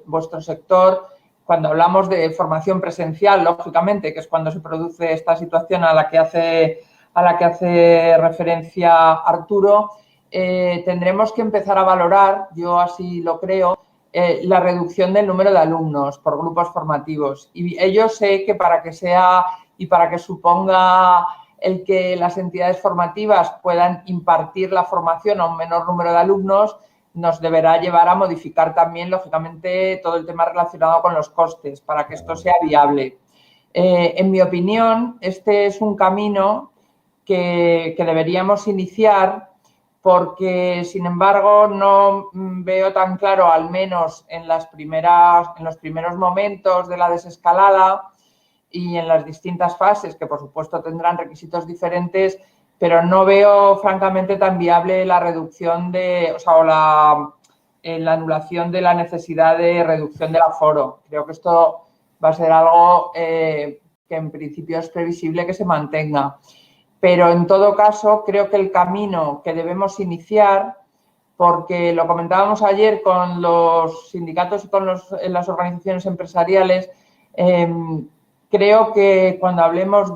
vuestro sector, cuando hablamos de formación presencial, lógicamente, que es cuando se produce esta situación a la que hace referencia Arturo, tendremos que empezar a valorar, yo así lo creo, la reducción del número de alumnos por grupos formativos. Y yo sé que para que sea y para que suponga el que las entidades formativas puedan impartir la formación a un menor número de alumnos, nos deberá llevar a modificar también, lógicamente, todo el tema relacionado con los costes para que esto sea viable. En mi opinión, este es un camino que deberíamos iniciar porque, sin embargo, no veo tan claro, al menos en los primeros momentos de la desescalada y en las distintas fases, que por supuesto tendrán requisitos diferentes, pero no veo francamente tan viable la reducción la anulación de la necesidad de reducción del aforo. Creo que esto va a ser algo que en principio es previsible que se mantenga. Pero en todo caso creo que el camino que debemos iniciar, porque lo comentábamos ayer con los sindicatos y con las organizaciones empresariales, creo que cuando hablemos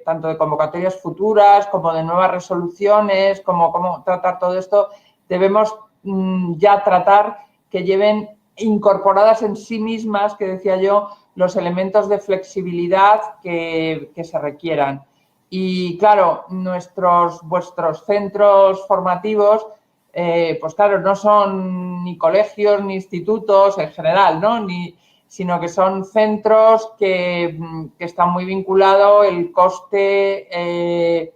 tanto de convocatorias futuras como de nuevas resoluciones, como cómo tratar todo esto, debemos ya tratar que lleven incorporadas en sí mismas, que decía yo, los elementos de flexibilidad que se requieran. Y claro, vuestros centros formativos, pues claro, no son ni colegios ni institutos en general, ¿no? Sino que son centros que están muy vinculados el coste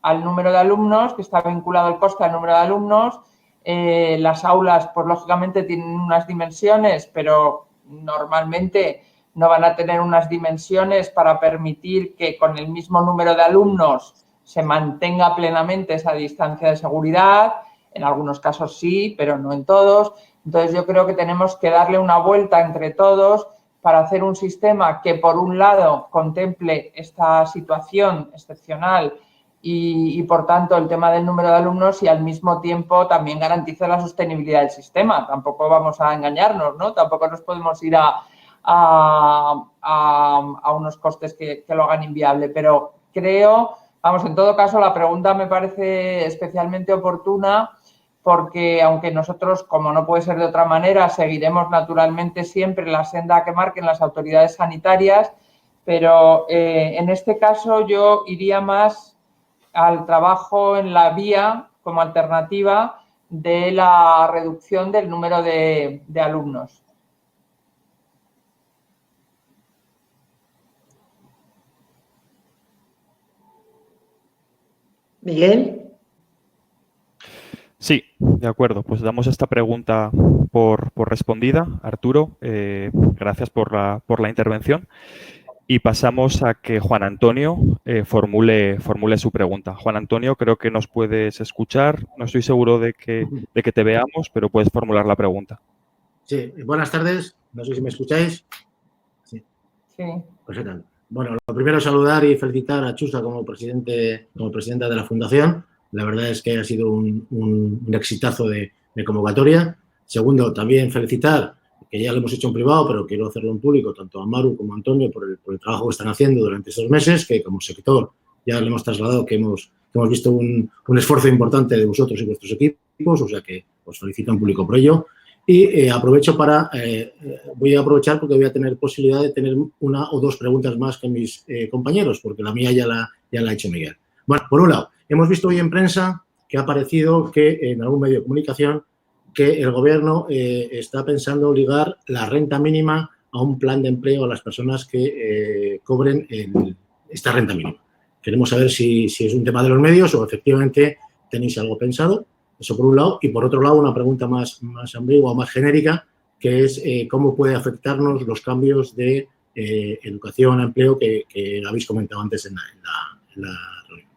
al número de alumnos, que está vinculado el coste al número de alumnos. Las aulas, pues lógicamente tienen unas dimensiones, pero normalmente no van a tener unas dimensiones para permitir que con el mismo número de alumnos se mantenga plenamente esa distancia de seguridad. En algunos casos sí, pero no en todos. Entonces, yo creo que tenemos que darle una vuelta entre todos para hacer un sistema que, por un lado, contemple esta situación excepcional y por tanto, el tema del número de alumnos y, al mismo tiempo, también garantice la sostenibilidad del sistema. Tampoco vamos a engañarnos, ¿no? Tampoco nos podemos ir a unos costes que lo hagan inviable. Pero creo, en todo caso, la pregunta me parece especialmente oportuna, porque aunque nosotros, como no puede ser de otra manera, seguiremos naturalmente siempre la senda que marquen las autoridades sanitarias, pero en este caso yo iría más al trabajo en la vía como alternativa de la reducción del número de alumnos. Miguel. Sí, de acuerdo. Pues damos esta pregunta por respondida. Arturo, gracias por la intervención. Y pasamos a que Juan Antonio formule su pregunta. Juan Antonio, creo que nos puedes escuchar. No estoy seguro de que te veamos, pero puedes formular la pregunta. Sí, buenas tardes. No sé si me escucháis. Sí. Pues qué tal. Bueno, lo primero saludar y felicitar a Chusa como presidenta de la Fundación. La verdad es que ha sido un exitazo de convocatoria. Segundo, también felicitar que ya lo hemos hecho en privado, pero quiero hacerlo en público, tanto a Maru como a Antonio, por el trabajo que están haciendo durante estos meses, que como sector ya le hemos trasladado que hemos visto un esfuerzo importante de vosotros y vuestros equipos, o sea que os felicito en público por ello. Y voy a aprovechar porque voy a tener posibilidad de tener una o dos preguntas más que mis compañeros, porque la mía ya la ha hecho Miguel. Bueno, por un lado, hemos visto hoy en prensa que ha aparecido que en algún medio de comunicación que el Gobierno está pensando ligar la renta mínima a un plan de empleo a las personas que cobren esta renta mínima. Queremos saber si es un tema de los medios o efectivamente tenéis algo pensado. Eso por un lado. Y por otro lado, una pregunta más ambigua o más genérica, que es cómo puede afectarnos los cambios de educación, empleo que habéis comentado antes en la reunión.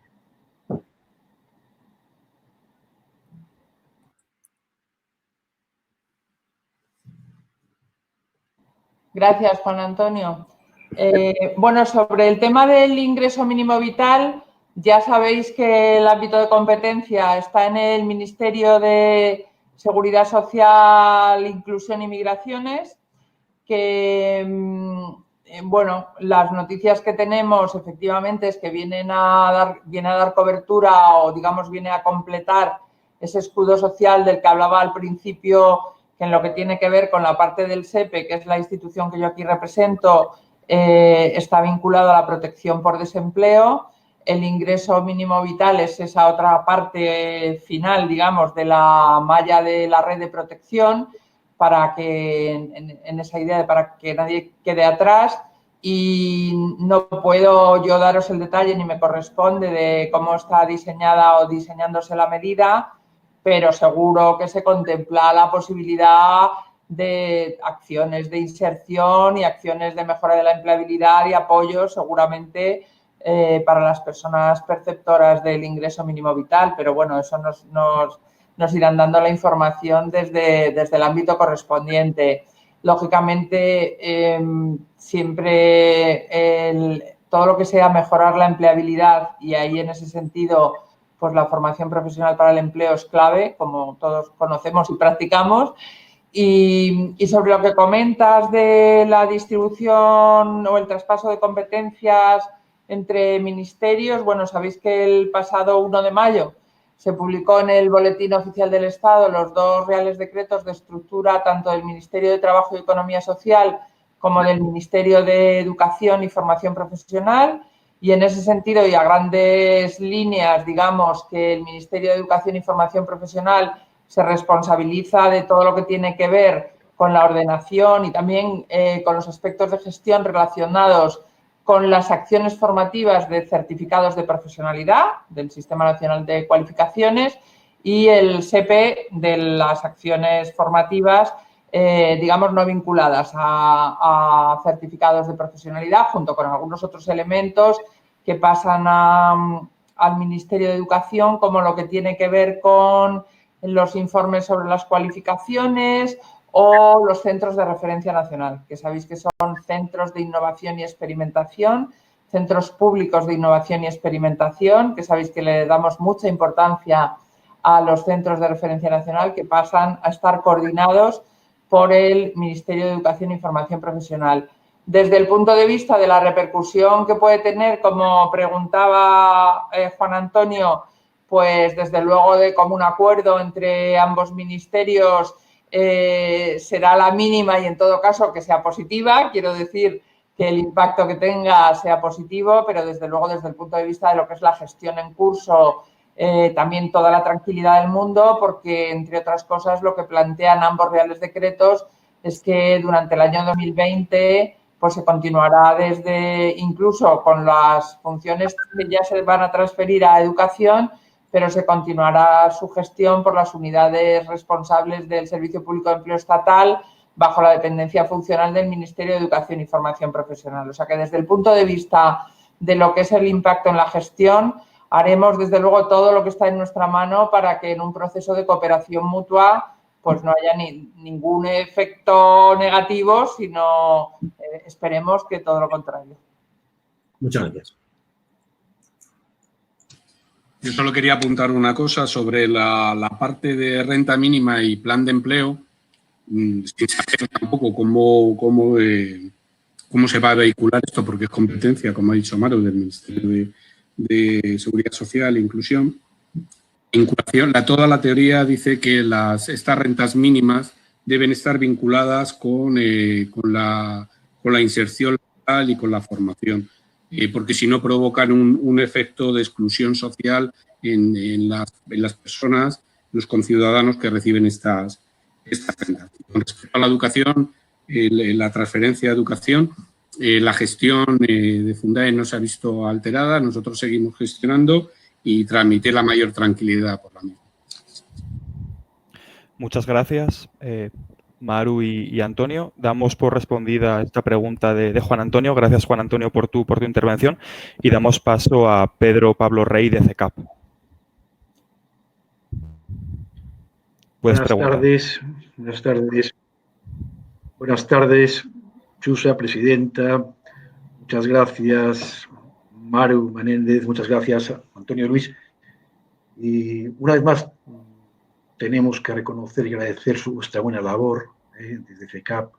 Gracias, Juan Antonio. Bueno, sobre el tema del ingreso mínimo vital, ya sabéis que el ámbito de competencia está en el Ministerio de Seguridad Social, Inclusión y Migraciones, que, bueno, las noticias que tenemos efectivamente es que viene a dar cobertura o, digamos, viene a completar ese escudo social del que hablaba al principio, que en lo que tiene que ver con la parte del SEPE, que es la institución que yo aquí represento, está vinculado a la protección por desempleo. El ingreso mínimo vital es esa otra parte final, digamos, de la malla de la red de protección, para que, en esa idea de para que nadie quede atrás. Y no puedo yo daros el detalle ni me corresponde de cómo está diseñada o diseñándose la medida, pero seguro que se contempla la posibilidad de acciones de inserción y acciones de mejora de la empleabilidad y apoyo seguramente para las personas perceptoras del ingreso mínimo vital, pero bueno, eso nos irán dando la información desde el ámbito correspondiente. Lógicamente, siempre todo lo que sea mejorar la empleabilidad, y ahí en ese sentido pues la formación profesional para el empleo es clave, como todos conocemos y practicamos. Y sobre lo que comentas de la distribución o el traspaso de competencias entre ministerios, bueno, sabéis que el pasado 1 de mayo se publicó en el Boletín Oficial del Estado los 2 reales decretos de estructura tanto del Ministerio de Trabajo y Economía Social como del Ministerio de Educación y Formación Profesional. Y en ese sentido y a grandes líneas, digamos que el Ministerio de Educación y Formación Profesional se responsabiliza de todo lo que tiene que ver con la ordenación y también con los aspectos de gestión relacionados con las acciones formativas de certificados de profesionalidad del Sistema Nacional de Cualificaciones y el SEPE de las acciones formativas, digamos, no vinculadas a certificados de profesionalidad, junto con algunos otros elementos que pasan al Ministerio de Educación, como lo que tiene que ver con los informes sobre las cualificaciones o los centros de referencia nacional, que sabéis que son centros de innovación y experimentación, centros públicos de innovación y experimentación, que sabéis que le damos mucha importancia a los centros de referencia nacional, que pasan a estar coordinados por el Ministerio de Educación y Formación Profesional. Desde el punto de vista de la repercusión que puede tener, como preguntaba Juan Antonio, pues desde luego de común acuerdo entre ambos ministerios será la mínima y en todo caso que sea positiva. Quiero decir que el impacto que tenga sea positivo, pero desde luego desde el punto de vista de lo que es la gestión en curso, también toda la tranquilidad del mundo, porque entre otras cosas lo que plantean ambos reales decretos es que durante el año 2020 pues se continuará desde incluso con las funciones que ya se van a transferir a educación, pero se continuará su gestión por las unidades responsables del Servicio Público de Empleo Estatal bajo la dependencia funcional del Ministerio de Educación y Formación Profesional. O sea que desde el punto de vista de lo que es el impacto en la gestión, haremos desde luego todo lo que está en nuestra mano para que en un proceso de cooperación mutua pues no haya ningún efecto negativo, sino esperemos que todo lo contrario. Muchas gracias. Yo solo quería apuntar una cosa sobre la parte de renta mínima y plan de empleo. sin saber tampoco cómo se va a vehicular esto, porque es competencia, como ha dicho Maru, del Ministerio de Seguridad Social e Inclusión. Vinculación, toda la teoría dice que estas rentas mínimas deben estar vinculadas con la inserción laboral y con la formación, porque si no provocan un efecto de exclusión social en las personas, los conciudadanos que reciben estas rentas. Con respecto a la educación, la transferencia de educación, la gestión de Fundae no se ha visto alterada, nosotros seguimos gestionando y transmitir la mayor tranquilidad por la misma. Muchas gracias, Maru y Antonio. Damos por respondida esta pregunta de Juan Antonio. Gracias, Juan Antonio, por tu intervención. Y damos paso a Pedro Pablo Rey, de CECAP. Buenas tardes, Chusa, presidenta. Muchas gracias, Maru Menéndez. Muchas gracias, Antonio Luis. Y una vez más, tenemos que reconocer y agradecer vuestra buena labor desde CECAP,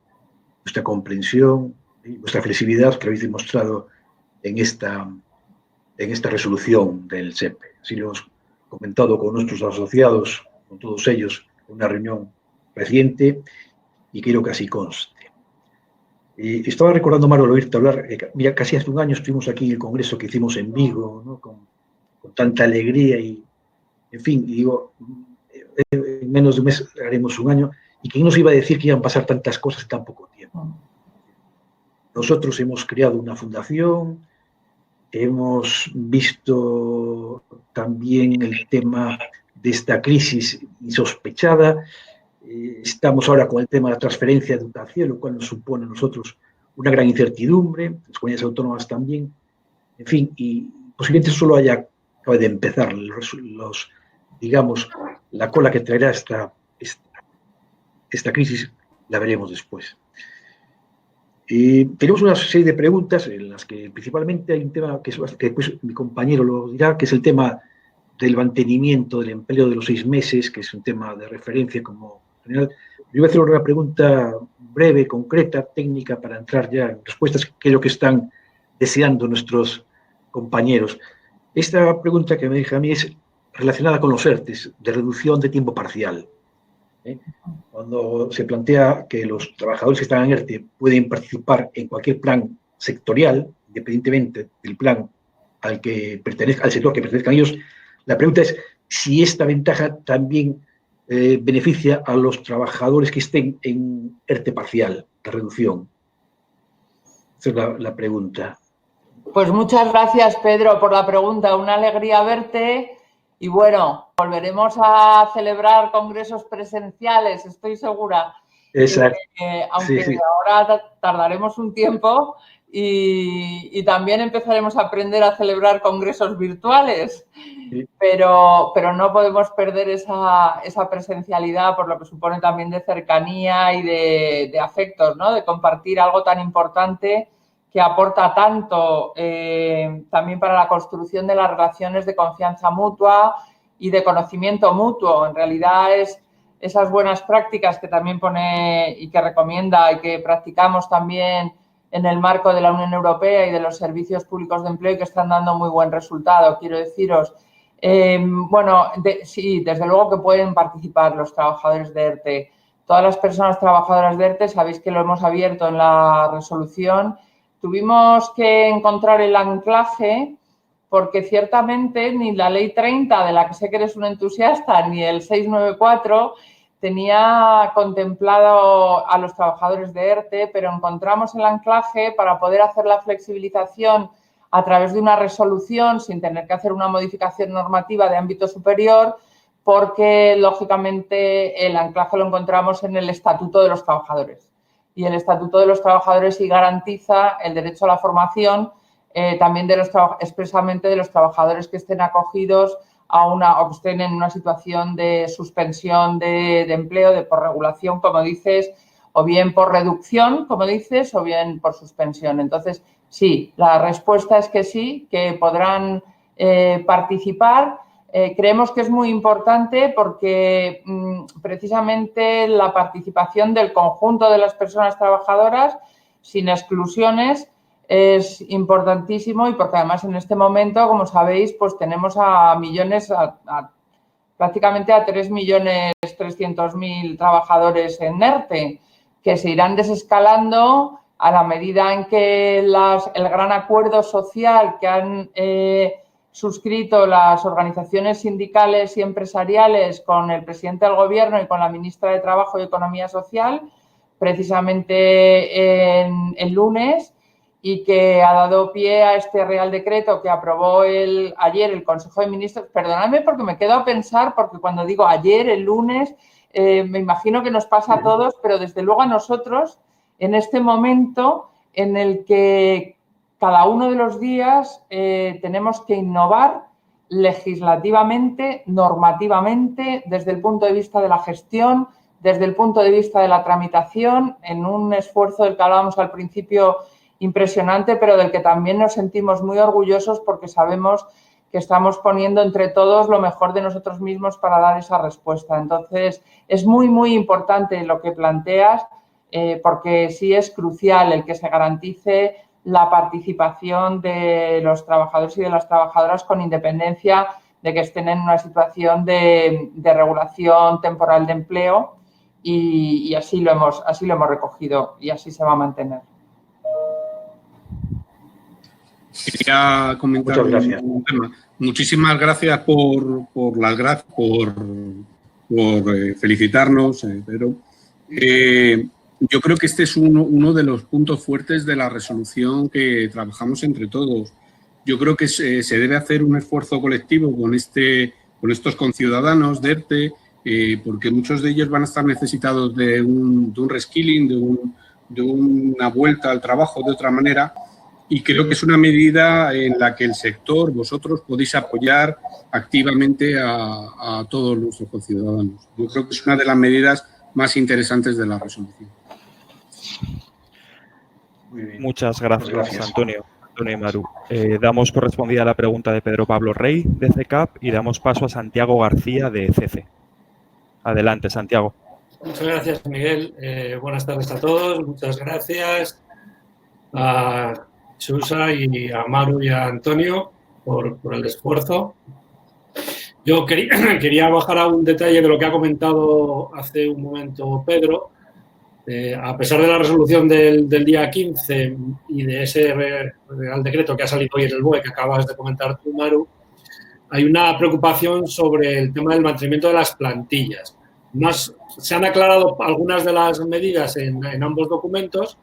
vuestra comprensión y vuestra flexibilidad que habéis demostrado en esta resolución del SEPE. Así lo hemos comentado con nuestros asociados, con todos ellos, en una reunión reciente, y quiero que así conste. Y estaba recordando, Maru, al oírte hablar, mira, casi hace un año estuvimos aquí en el congreso que hicimos en Vigo, ¿no? con tanta alegría y, en fin, y digo, en menos de un mes haremos un año, y quién nos iba a decir que iban a pasar tantas cosas en tan poco tiempo. Nosotros hemos creado una fundación, hemos visto también el tema de esta crisis insospechada, estamos ahora con el tema de la transferencia de educación, lo cual nos supone a nosotros una gran incertidumbre, las comunidades autónomas también, en fin, y posiblemente solo acaba de empezar digamos, la cola que traerá esta crisis, la veremos después. Tenemos una serie de preguntas en las que principalmente hay un tema que después mi compañero lo dirá, que es el tema del mantenimiento del empleo de los 6 meses, que es un tema de referencia como general. Yo voy a hacer una pregunta breve, concreta, técnica, para entrar ya en respuestas que es lo que están deseando nuestros compañeros. Esta pregunta que me deja a mí es relacionada con los ERTEs, de reducción de tiempo parcial. Cuando se plantea que los trabajadores que están en ERTE pueden participar en cualquier plan sectorial, independientemente del plan al sector que pertenezcan ellos, la pregunta es si esta ventaja también beneficia a los trabajadores que estén en ERTE parcial, de reducción. Esa es la pregunta. Pues muchas gracias, Pedro, por la pregunta. Una alegría verte. Y bueno, volveremos a celebrar congresos presenciales, estoy segura. Exacto. Aunque sí. Ahora tardaremos un tiempo y también empezaremos a aprender a celebrar congresos virtuales. Sí. Pero no podemos perder esa presencialidad por lo que supone también de cercanía y de afectos, ¿no? De compartir algo tan importante que aporta tanto también para la construcción de las relaciones de confianza mutua y de conocimiento mutuo. En realidad es esas buenas prácticas que también pone y que recomienda y que practicamos también en el marco de la Unión Europea y de los servicios públicos de empleo y que están dando muy buen resultado. Quiero deciros, sí, desde luego que pueden participar los trabajadores de ERTE. Todas las personas trabajadoras de ERTE, sabéis que lo hemos abierto en la resolución. Tuvimos que encontrar el anclaje porque ciertamente ni la Ley 30, de la que sé que eres un entusiasta, ni el 694 tenía contemplado a los trabajadores de ERTE, pero encontramos el anclaje para poder hacer la flexibilización a través de una resolución sin tener que hacer una modificación normativa de ámbito superior, porque, lógicamente, el anclaje lo encontramos en el Estatuto de los Trabajadores. Y el Estatuto de los Trabajadores sí garantiza el derecho a la formación también expresamente de los trabajadores que estén acogidos o que estén en una situación de suspensión de empleo, de por regulación, como dices, o bien por reducción, como dices, o bien por suspensión. Entonces, sí, la respuesta es que sí, que podrán participar. Creemos que es muy importante porque precisamente la participación del conjunto de las personas trabajadoras, sin exclusiones, es importantísimo y porque además en este momento, como sabéis, pues tenemos a millones, prácticamente a 3.300.000 trabajadores en ERTE, que se irán desescalando a la medida en que el gran acuerdo social que han suscrito las organizaciones sindicales y empresariales con el presidente del Gobierno y con la ministra de Trabajo y Economía Social, precisamente el lunes, y que ha dado pie a este Real Decreto que aprobó ayer el Consejo de Ministros. Perdonadme porque me quedo a pensar, porque cuando digo ayer, el lunes, me imagino que nos pasa a todos, pero desde luego a nosotros, en este momento en el que cada uno de los días tenemos que innovar legislativamente, normativamente, desde el punto de vista de la gestión, desde el punto de vista de la tramitación, en un esfuerzo del que hablábamos al principio impresionante, pero del que también nos sentimos muy orgullosos porque sabemos que estamos poniendo entre todos lo mejor de nosotros mismos para dar esa respuesta. Entonces, es muy, muy importante lo que planteas porque sí es crucial el que se garantice la participación de los trabajadores y de las trabajadoras con independencia de que estén en una situación de regulación temporal de empleo y así lo hemos recogido y así se va a mantener. Quería comentar un tema. Muchísimas gracias por felicitarnos, Pedro. Yo creo que este es uno de los puntos fuertes de la resolución que trabajamos entre todos. Yo creo que se debe hacer un esfuerzo colectivo con estos conciudadanos de ERTE, porque muchos de ellos van a estar necesitados de un reskilling, de una vuelta al trabajo de otra manera. Y creo que es una medida en la que el sector, vosotros, podéis apoyar activamente a todos nuestros conciudadanos. Yo creo que es una de las medidas más interesantes de la resolución. Muy bien. Muchas gracias, Antonio y Maru. Damos por respondida la pregunta de Pedro Pablo Rey, de CECAP, y damos paso a Santiago García, de CECE. Adelante, Santiago. Muchas gracias, Miguel. Buenas tardes a todos. Muchas gracias a Chusa y a Maru y a Antonio por el esfuerzo. Yo quería bajar a un detalle de lo que ha comentado hace un momento Pedro. A pesar de la resolución del día 15 y de ese Real Decreto que ha salido hoy en el BOE, que acabas de comentar tú, Maru, hay una preocupación sobre el tema del mantenimiento de las plantillas. Se han aclarado algunas de las medidas en ambos documentos,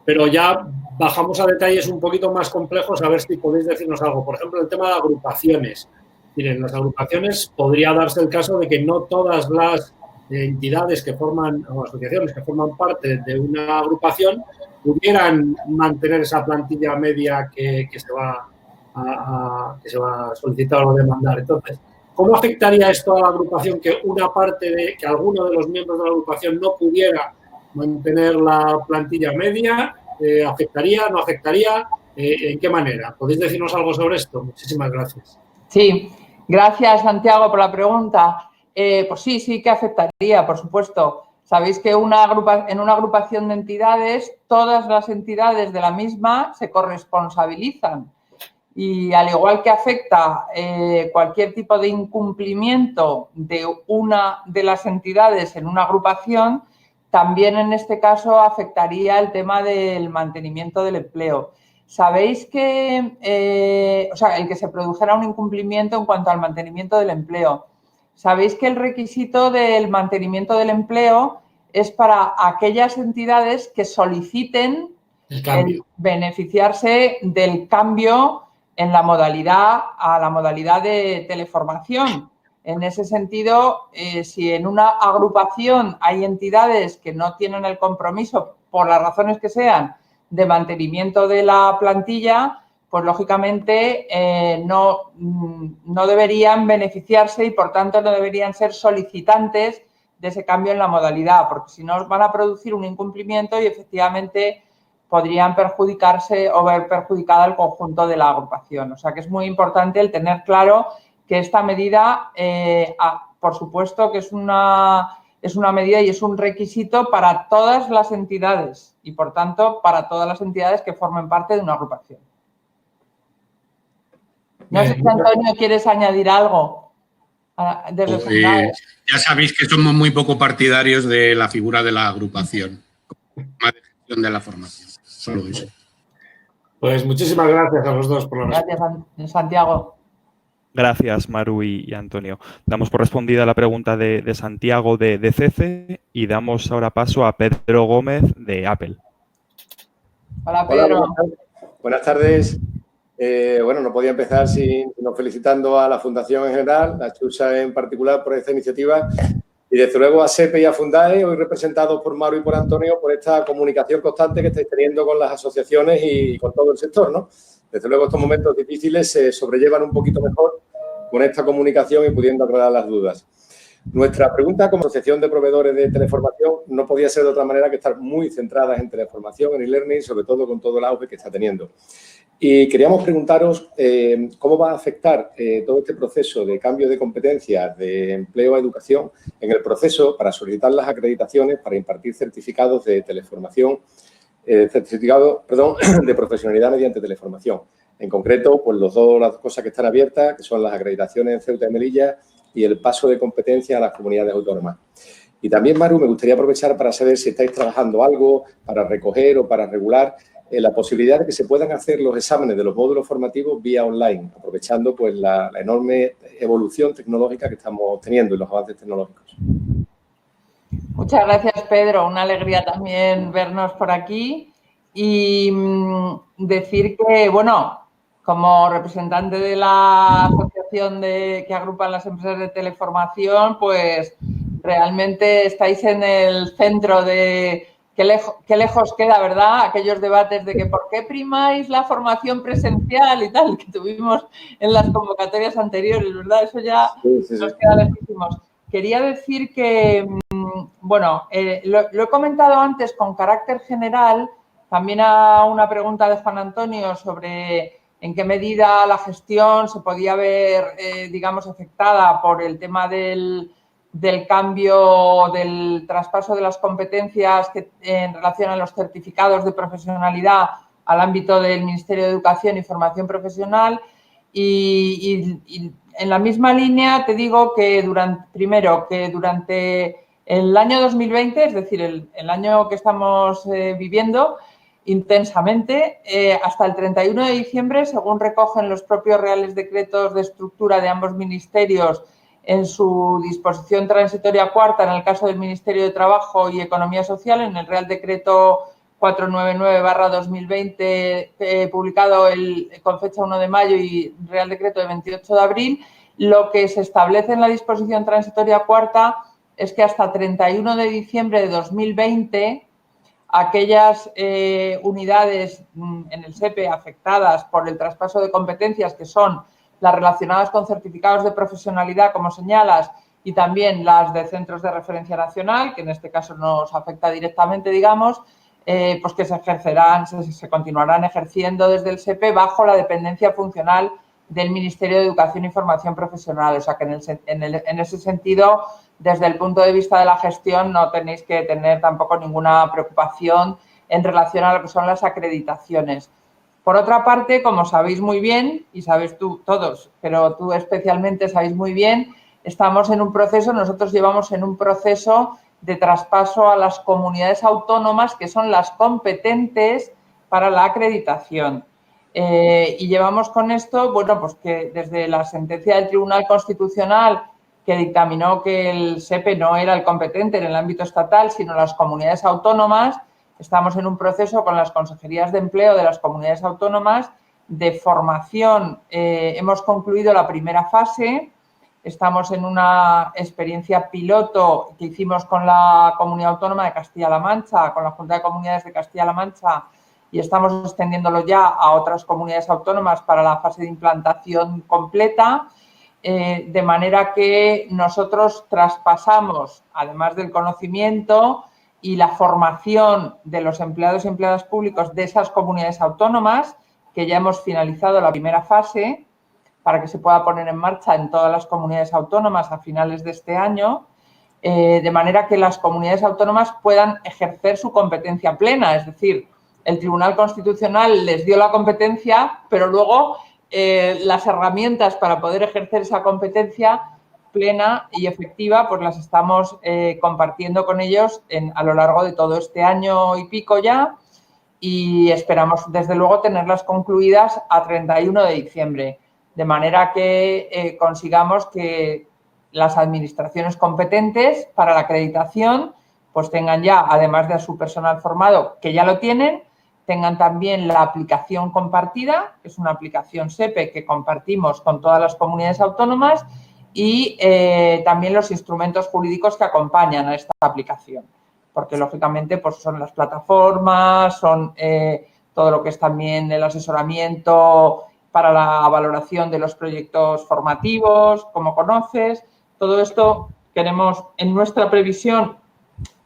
pero ya bajamos a detalles un poquito más complejos a ver si podéis decirnos algo. Por ejemplo, el tema de agrupaciones. Miren, las agrupaciones podría darse el caso de que no todas las entidades que forman o asociaciones que forman parte de una agrupación pudieran mantener esa plantilla media que se va a solicitar o demandar. Entonces, ¿cómo afectaría esto a la agrupación que que alguno de los miembros de la agrupación no pudiera mantener la plantilla media? ¿Afectaría? ¿No afectaría? ¿En qué manera? ¿Podéis decirnos algo sobre esto? Muchísimas gracias. Sí, gracias, Santiago, por la pregunta. Pues sí que afectaría, por supuesto. Sabéis que en una agrupación de entidades, todas las entidades de la misma se corresponsabilizan. Y al igual que afecta cualquier tipo de incumplimiento de una de las entidades en una agrupación, también en este caso afectaría el tema del mantenimiento del empleo. Sabéis que, el que se produjera un incumplimiento en cuanto al mantenimiento del empleo. Sabéis que el requisito del mantenimiento del empleo es para aquellas entidades que soliciten el beneficiarse del cambio en la modalidad a la modalidad de teleformación. En ese sentido, si en una agrupación hay entidades que no tienen el compromiso, por las razones que sean, de mantenimiento de la plantilla, pues lógicamente no deberían beneficiarse y por tanto no deberían ser solicitantes de ese cambio en la modalidad, porque si no van a producir un incumplimiento y efectivamente podrían perjudicarse o ver perjudicada el conjunto de la agrupación. O sea que es muy importante el tener claro que esta medida, por supuesto que es una medida y es un requisito para todas las entidades y, por tanto, para todas las entidades que formen parte de una agrupación. No sé si, Antonio, ¿quieres añadir algo? Ya sabéis que somos muy poco partidarios de la figura de la agrupación, como gestión de la formación. Solo eso. Pues muchísimas gracias a los dos por la respuesta. Gracias, Santiago. Gracias, Maru y Antonio. Damos por respondida la pregunta de Santiago de CECE y damos ahora paso a Pedro Gómez de Apple. Hola, Pedro. Hola, buenas tardes. Bueno, no podía empezar sino felicitando a la Fundación en general, a Chusa en particular por esta iniciativa y desde luego a SEPE y a Fundae, hoy representados por Maru y por Antonio, por esta comunicación constante que estáis teniendo con las asociaciones y con todo el sector, ¿no? Desde luego estos momentos difíciles se sobrellevan un poquito mejor con esta comunicación y pudiendo aclarar las dudas. Nuestra pregunta como asociación de proveedores de teleformación no podía ser de otra manera que estar muy centradas en teleformación, en e-learning, sobre todo con todo el auge que está teniendo. Y queríamos preguntaros cómo va a afectar todo este proceso de cambio de competencias de empleo a educación en el proceso para solicitar las acreditaciones para impartir certificados de teleformación, de profesionalidad mediante teleformación. En concreto, pues las dos cosas que están abiertas, que son las acreditaciones en Ceuta y Melilla y el paso de competencia a las comunidades autónomas. Y también, Maru, me gustaría aprovechar para saber si estáis trabajando algo para recoger o para regular la posibilidad de que se puedan hacer los exámenes de los módulos formativos vía online, aprovechando pues la enorme evolución tecnológica que estamos teniendo y los avances tecnológicos. Muchas gracias, Pedro. Una alegría también vernos por aquí y decir que, bueno, como representante de la asociación que agrupan las empresas de teleformación, pues realmente estáis en el centro de qué lejos queda, ¿verdad? Aquellos debates de que por qué primáis la formación presencial y tal, que tuvimos en las convocatorias anteriores, ¿verdad? Eso ya nos queda lejísimos. Quería decir que, bueno, lo he comentado antes con carácter general, también a una pregunta de Juan Antonio sobre en qué medida la gestión se podía ver, digamos, afectada por el tema del cambio, del traspaso de las competencias en relación a los certificados de profesionalidad al ámbito del Ministerio de Educación y Formación Profesional. Y en la misma línea te digo que durante el año 2020, es decir, el año que estamos viviendo intensamente, hasta el 31 de diciembre, según recogen los propios reales decretos de estructura de ambos ministerios en su disposición transitoria cuarta, en el caso del Ministerio de Trabajo y Economía Social, en el Real Decreto 499/2020, publicado con fecha 1 de mayo y Real Decreto de 28 de abril, lo que se establece en la disposición transitoria cuarta es que hasta 31 de diciembre de 2020, aquellas unidades en el SEPE afectadas por el traspaso de competencias, que son las relacionadas con certificados de profesionalidad, como señalas, y también las de centros de referencia nacional, que en este caso nos afecta directamente, digamos, pues que se continuarán ejerciendo desde el SEPE bajo la dependencia funcional del Ministerio de Educación y Formación Profesional. O sea que en ese sentido, desde el punto de vista de la gestión, no tenéis que tener tampoco ninguna preocupación en relación a lo que son las acreditaciones. Por otra parte, como sabéis muy bien, y sabéis tú todos, pero tú especialmente sabéis muy bien, nosotros llevamos en un proceso de traspaso a las comunidades autónomas, que son las competentes para la acreditación. Y llevamos con esto, bueno, pues que desde la sentencia del Tribunal Constitucional, que dictaminó que el SEPE no era el competente en el ámbito estatal, sino las comunidades autónomas, estamos en un proceso con las consejerías de empleo de las comunidades autónomas de formación. Hemos concluido la primera fase, estamos en una experiencia piloto que hicimos con la Comunidad Autónoma de Castilla-La Mancha, con la Junta de Comunidades de Castilla-La Mancha, y estamos extendiéndolo ya a otras comunidades autónomas para la fase de implantación completa, de manera que nosotros traspasamos, además del conocimiento y la formación de los empleados y empleadas públicos de esas comunidades autónomas, que ya hemos finalizado la primera fase, para que se pueda poner en marcha en todas las comunidades autónomas a finales de este año, de manera que las comunidades autónomas puedan ejercer su competencia plena. Es decir, el Tribunal Constitucional les dio la competencia, pero luego las herramientas para poder ejercer esa competencia plena y efectiva, pues las estamos compartiendo con ellos a lo largo de todo este año y pico ya, y esperamos, desde luego, tenerlas concluidas a 31 de diciembre, de manera que consigamos que las administraciones competentes para la acreditación pues tengan ya, además de a su personal formado, que ya lo tienen, tengan también la aplicación compartida, que es una aplicación SEPE que compartimos con todas las comunidades autónomas, y también los instrumentos jurídicos que acompañan a esta aplicación, porque lógicamente pues son las plataformas, son todo lo que es también el asesoramiento para la valoración de los proyectos formativos, como conoces. Todo esto queremos, en nuestra previsión,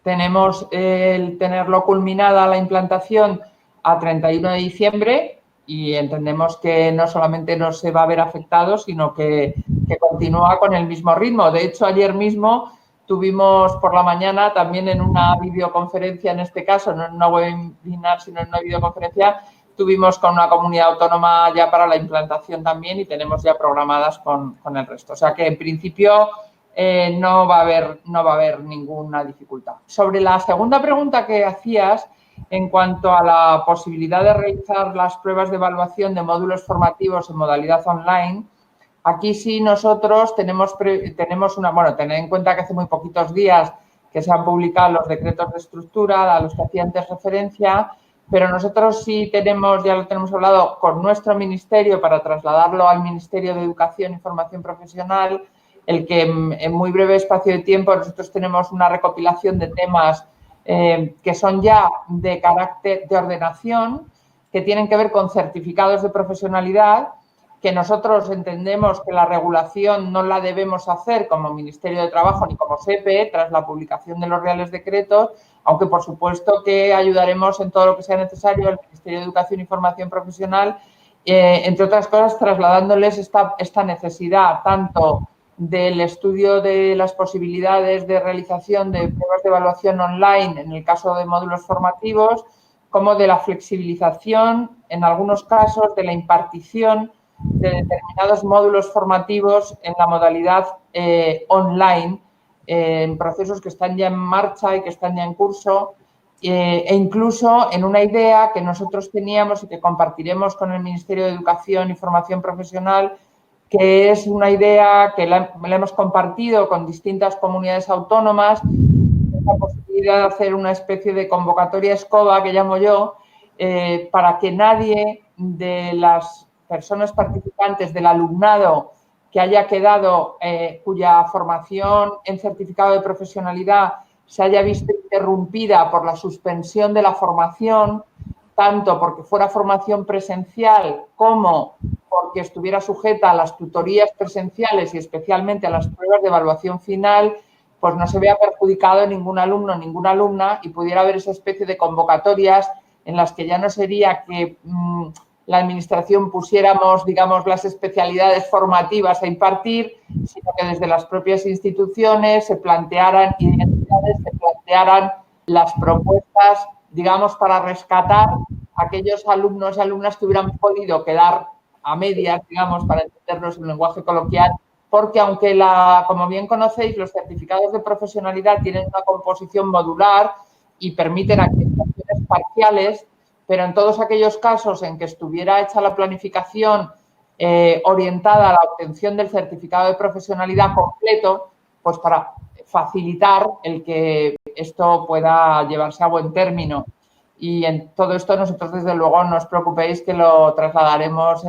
tenemos el tenerlo culminada la implantación a 31 de diciembre y entendemos que no solamente no se va a ver afectado, sino que continúa con el mismo ritmo. De hecho, ayer mismo tuvimos por la mañana también en una videoconferencia, en este caso, no en una webinar, sino en una videoconferencia, tuvimos con una comunidad autónoma ya para la implantación también y tenemos ya programadas con el resto. O sea que, en principio, no va a haber ninguna dificultad. Sobre la segunda pregunta que hacías, en cuanto a la posibilidad de realizar las pruebas de evaluación de módulos formativos en modalidad online, aquí sí nosotros tenemos una... Bueno, tened en cuenta que hace muy poquitos días que se han publicado los decretos de estructura a los que hacía antes referencia, pero nosotros sí tenemos, ya lo tenemos hablado con nuestro ministerio para trasladarlo al Ministerio de Educación y Formación Profesional, el que en muy breve espacio de tiempo nosotros tenemos una recopilación de temas que son ya de carácter de ordenación, que tienen que ver con certificados de profesionalidad, que nosotros entendemos que la regulación no la debemos hacer como Ministerio de Trabajo ni como SEPE tras la publicación de los Reales Decretos, aunque por supuesto que ayudaremos en todo lo que sea necesario al Ministerio de Educación y Formación Profesional, entre otras cosas trasladándoles esta necesidad tanto del estudio de las posibilidades de realización de pruebas de evaluación online en el caso de módulos formativos, como de la flexibilización, en algunos casos, de la impartición de determinados módulos formativos en la modalidad online, en procesos que están ya en marcha y que están ya en curso, e incluso en una idea que nosotros teníamos y que compartiremos con el Ministerio de Educación y Formación Profesional, que es una idea que la hemos compartido con distintas comunidades autónomas, la posibilidad de hacer una especie de convocatoria escoba, que llamo yo, para que nadie de las personas participantes del alumnado que haya quedado, cuya formación en certificado de profesionalidad se haya visto interrumpida por la suspensión de la formación, tanto porque fuera formación presencial como porque estuviera sujeta a las tutorías presenciales y especialmente a las pruebas de evaluación final, pues no se vea perjudicado ningún alumno, ninguna alumna y pudiera haber esa especie de convocatorias en las que ya no sería que la Administración pusiéramos, digamos, las especialidades formativas a impartir, sino que desde las propias instituciones se plantearan identidades, se plantearan las propuestas, digamos, para rescatar a aquellos alumnos y alumnas que hubieran podido quedar a medias, digamos, para entendernos en lenguaje coloquial, porque aunque, como bien conocéis, los certificados de profesionalidad tienen una composición modular y permiten acreditaciones parciales, pero en todos aquellos casos en que estuviera hecha la planificación orientada a la obtención del certificado de profesionalidad completo, pues para facilitar el que esto pueda llevarse a buen término. Y en todo esto nosotros, desde luego, no os preocupéis que lo trasladaremos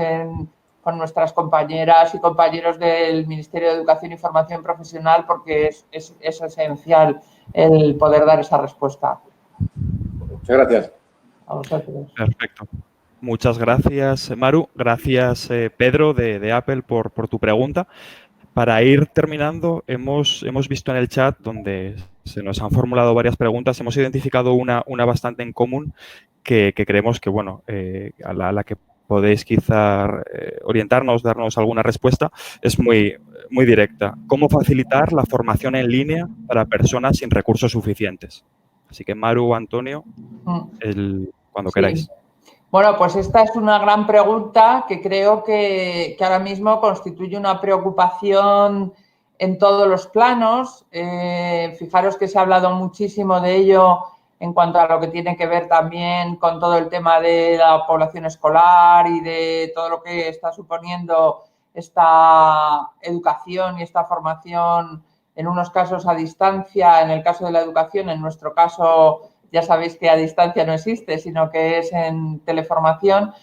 con nuestras compañeras y compañeros del Ministerio de Educación y Formación Profesional, porque es esencial el poder dar esa respuesta. Muchas gracias. A vosotros. Perfecto. Muchas gracias, Maru. Gracias, Pedro, de Apple, por tu pregunta. Para ir terminando, hemos visto en el chat donde se nos han formulado varias preguntas. Hemos identificado una bastante en común que creemos que, bueno, a la que podéis quizá orientarnos, darnos alguna respuesta, es muy directa. ¿Cómo facilitar la formación en línea para personas sin recursos suficientes? Así que Maru, Antonio, cuando queráis. Bueno, pues esta es una gran pregunta que creo que ahora mismo constituye una preocupación en todos los planos. Fijaros que se ha hablado muchísimo de ello en cuanto a lo que tiene que ver también con todo el tema de la población escolar y de todo lo que está suponiendo esta educación y esta formación, en unos casos a distancia, en el caso de la educación, en nuestro caso ya sabéis que a distancia no existe, sino que es en teleformación.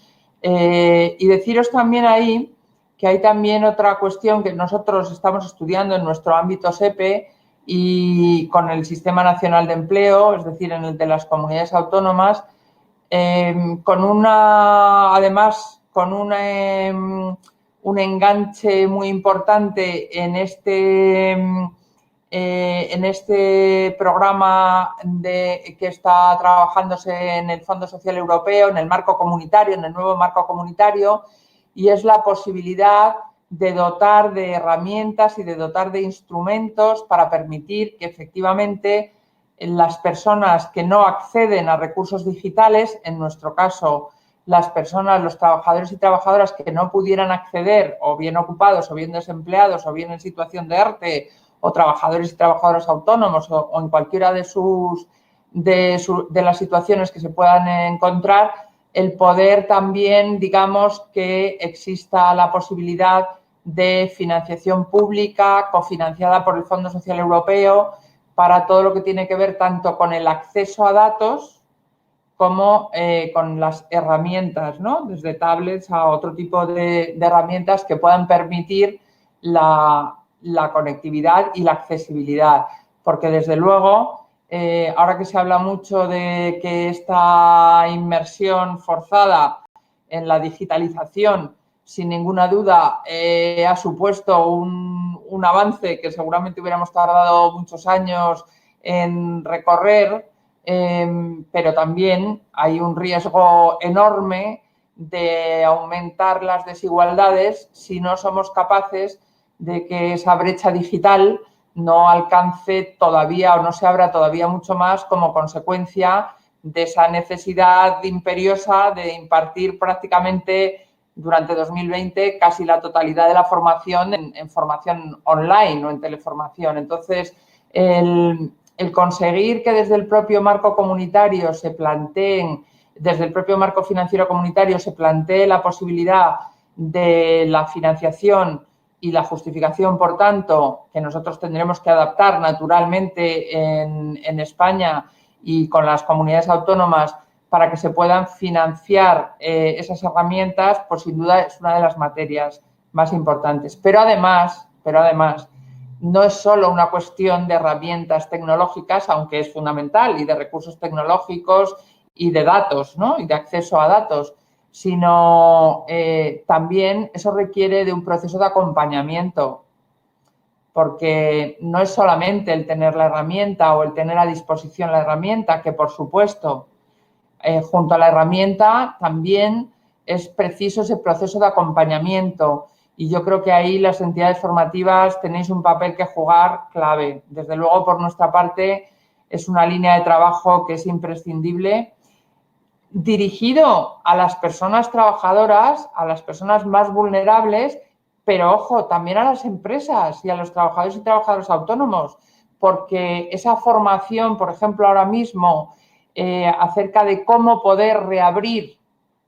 Y deciros también ahí que hay también otra cuestión que nosotros estamos estudiando en nuestro ámbito SEPE y con el Sistema Nacional de Empleo, es decir, en el de las comunidades autónomas, además con un enganche muy importante en este programa que está trabajándose en el Fondo Social Europeo, en el marco comunitario, en el nuevo marco comunitario, y es la posibilidad de dotar de herramientas y de dotar de instrumentos para permitir que efectivamente las personas que no acceden a recursos digitales, en nuestro caso las personas, los trabajadores y trabajadoras que no pudieran acceder, o bien ocupados, o bien desempleados, o bien en situación de ERTE, o trabajadores y trabajadoras autónomos, o en cualquiera de las situaciones que se puedan encontrar, el poder también, digamos, que exista la posibilidad de financiación pública cofinanciada por el Fondo Social Europeo para todo lo que tiene que ver tanto con el acceso a datos como con las herramientas, ¿no? Desde tablets a otro tipo de herramientas que puedan permitir la conectividad y la accesibilidad. Porque, desde luego, ahora que se habla mucho de que esta inmersión forzada en la digitalización, sin ninguna duda, ha supuesto un avance que seguramente hubiéramos tardado muchos años en recorrer, pero también hay un riesgo enorme de aumentar las desigualdades si no somos capaces de que esa brecha digital no alcance todavía o no se abra todavía mucho más como consecuencia de esa necesidad imperiosa de impartir prácticamente durante 2020 casi la totalidad de la formación en formación online o en teleformación. Entonces, el conseguir que desde el propio marco comunitario se planteen, desde el propio marco financiero comunitario se plantee la posibilidad de la financiación y la justificación, por tanto, que nosotros tendremos que adaptar naturalmente en España y con las comunidades autónomas para que se puedan financiar esas herramientas, pues sin duda es una de las materias más importantes. Pero además, no es solo una cuestión de herramientas tecnológicas, aunque es fundamental, y de recursos tecnológicos y de datos, ¿no? Y de acceso a datos, sino también eso requiere de un proceso de acompañamiento, porque no es solamente el tener la herramienta o el tener a disposición la herramienta, que por supuesto, junto a la herramienta también es preciso ese proceso de acompañamiento. Y yo creo que ahí las entidades formativas tenéis un papel que jugar clave. Desde luego, por nuestra parte, es una línea de trabajo que es imprescindible, dirigido a las personas trabajadoras, a las personas más vulnerables, pero, ojo, también a las empresas y a los trabajadores y trabajadoras autónomos, porque esa formación, por ejemplo, ahora mismo, acerca de cómo poder reabrir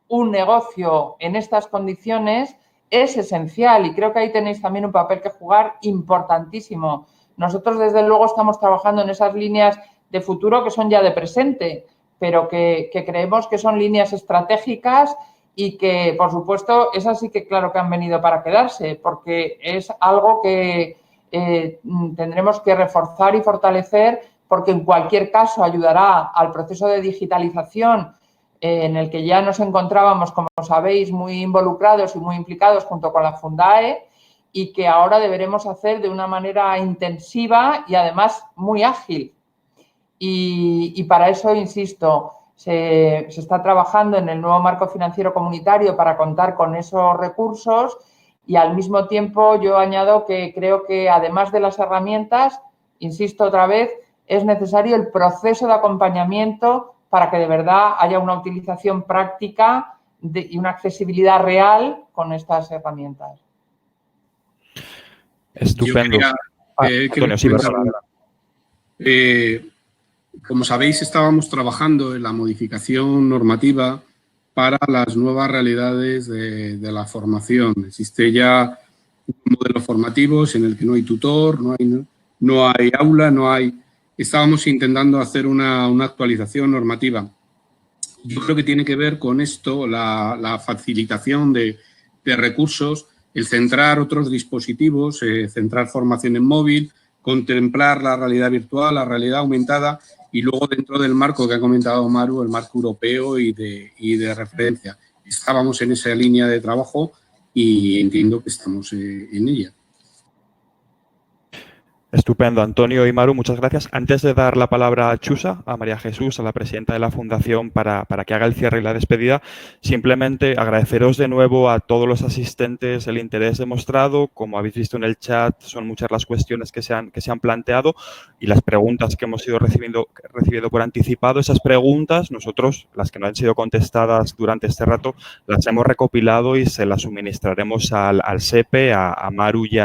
un negocio en estas condiciones es esencial y creo que ahí tenéis también un papel que jugar importantísimo. Nosotros, desde luego, estamos trabajando en esas líneas de futuro que son ya de presente, pero que creemos que son líneas estratégicas y que, por supuesto, esas sí que claro que han venido para quedarse, porque es algo que tendremos que reforzar y fortalecer, porque en cualquier caso ayudará al proceso de digitalización en el que ya nos encontrábamos, como sabéis, muy involucrados y muy implicados junto con la Fundae y que ahora deberemos hacer de una manera intensiva y además muy ágil. Y para eso, insisto, se está trabajando en el nuevo marco financiero comunitario para contar con esos recursos y al mismo tiempo yo añado que creo que además de las herramientas, insisto otra vez, es necesario el proceso de acompañamiento para que de verdad haya una utilización práctica y una accesibilidad real con estas herramientas. Estupendo. Antonio, sí, como sabéis, estábamos trabajando en la modificación normativa para las nuevas realidades de la formación. Existe ya un modelo formativo en el que no hay tutor, no hay aula, Estábamos intentando hacer una actualización normativa. Yo creo que tiene que ver con esto, la facilitación de recursos, el centrar otros dispositivos, centrar formación en móvil, contemplar la realidad virtual, la realidad aumentada y luego dentro del marco que ha comentado Maru, el marco europeo y de referencia. Estábamos en esa línea de trabajo y entiendo que estamos en ella. Estupendo, Antonio y Maru, muchas gracias. Antes de dar la palabra a Chusa, a María Jesús, a la presidenta de la Fundación, para que haga el cierre y la despedida, simplemente agradeceros de nuevo a todos los asistentes el interés demostrado. Como habéis visto en el chat, son muchas las cuestiones que se han planteado y las preguntas que hemos ido recibiendo por anticipado. Esas preguntas, nosotros, las que no han sido contestadas durante este rato, las hemos recopilado y se las suministraremos al SEPE, a Maru y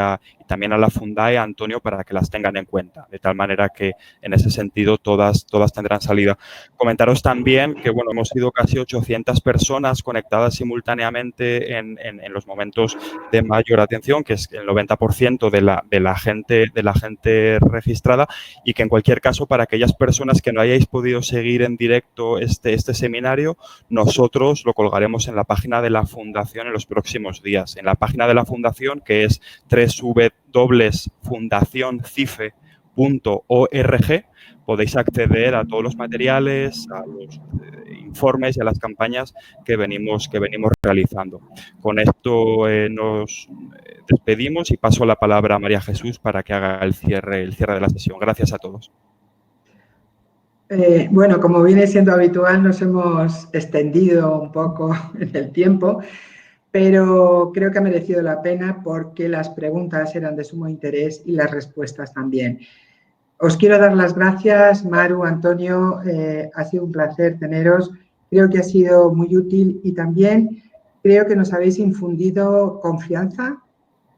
también a la Fundae, a Antonio, para que las tengan en cuenta, de tal manera que en ese sentido todas tendrán salida. Comentaros también que bueno, hemos sido casi 800 personas conectadas simultáneamente en los momentos de mayor atención, que es el 90% de la gente registrada, y que en cualquier caso, para aquellas personas que no hayáis podido seguir en directo este seminario, nosotros lo colgaremos en la página de la Fundación en los próximos días. En la página de la Fundación, que es www.fundacioncife.org, podéis acceder a todos los materiales, a los informes y a las campañas que venimos realizando. Con esto nos despedimos y paso la palabra a María Jesús para que haga el cierre de la sesión. Gracias a todos. Bueno, como viene siendo habitual, nos hemos extendido un poco en el tiempo, pero creo que ha merecido la pena porque las preguntas eran de sumo interés y las respuestas también. Os quiero dar las gracias, Maru, Antonio, ha sido un placer teneros, creo que ha sido muy útil y también creo que nos habéis infundido confianza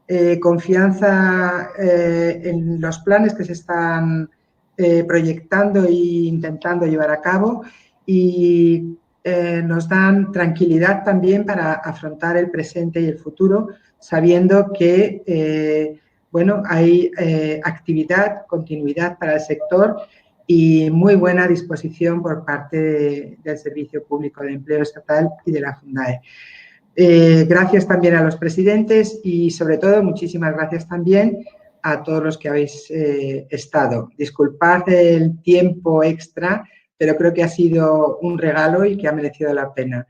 en los planes que se están proyectando e intentando llevar a cabo y nos dan tranquilidad también para afrontar el presente y el futuro, sabiendo que bueno, hay actividad, continuidad para el sector y muy buena disposición por parte del Servicio Público de Empleo Estatal y de la Fundae. Gracias también a los presidentes y, sobre todo, muchísimas gracias también a todos los que habéis estado. Disculpad el tiempo extra, pero creo que ha sido un regalo y que ha merecido la pena.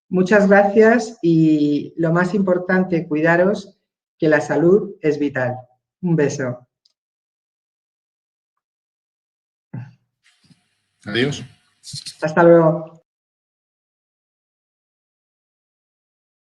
Muchas gracias y, lo más importante, cuidaros, que la salud es vital. Un beso. Adiós. Hasta luego.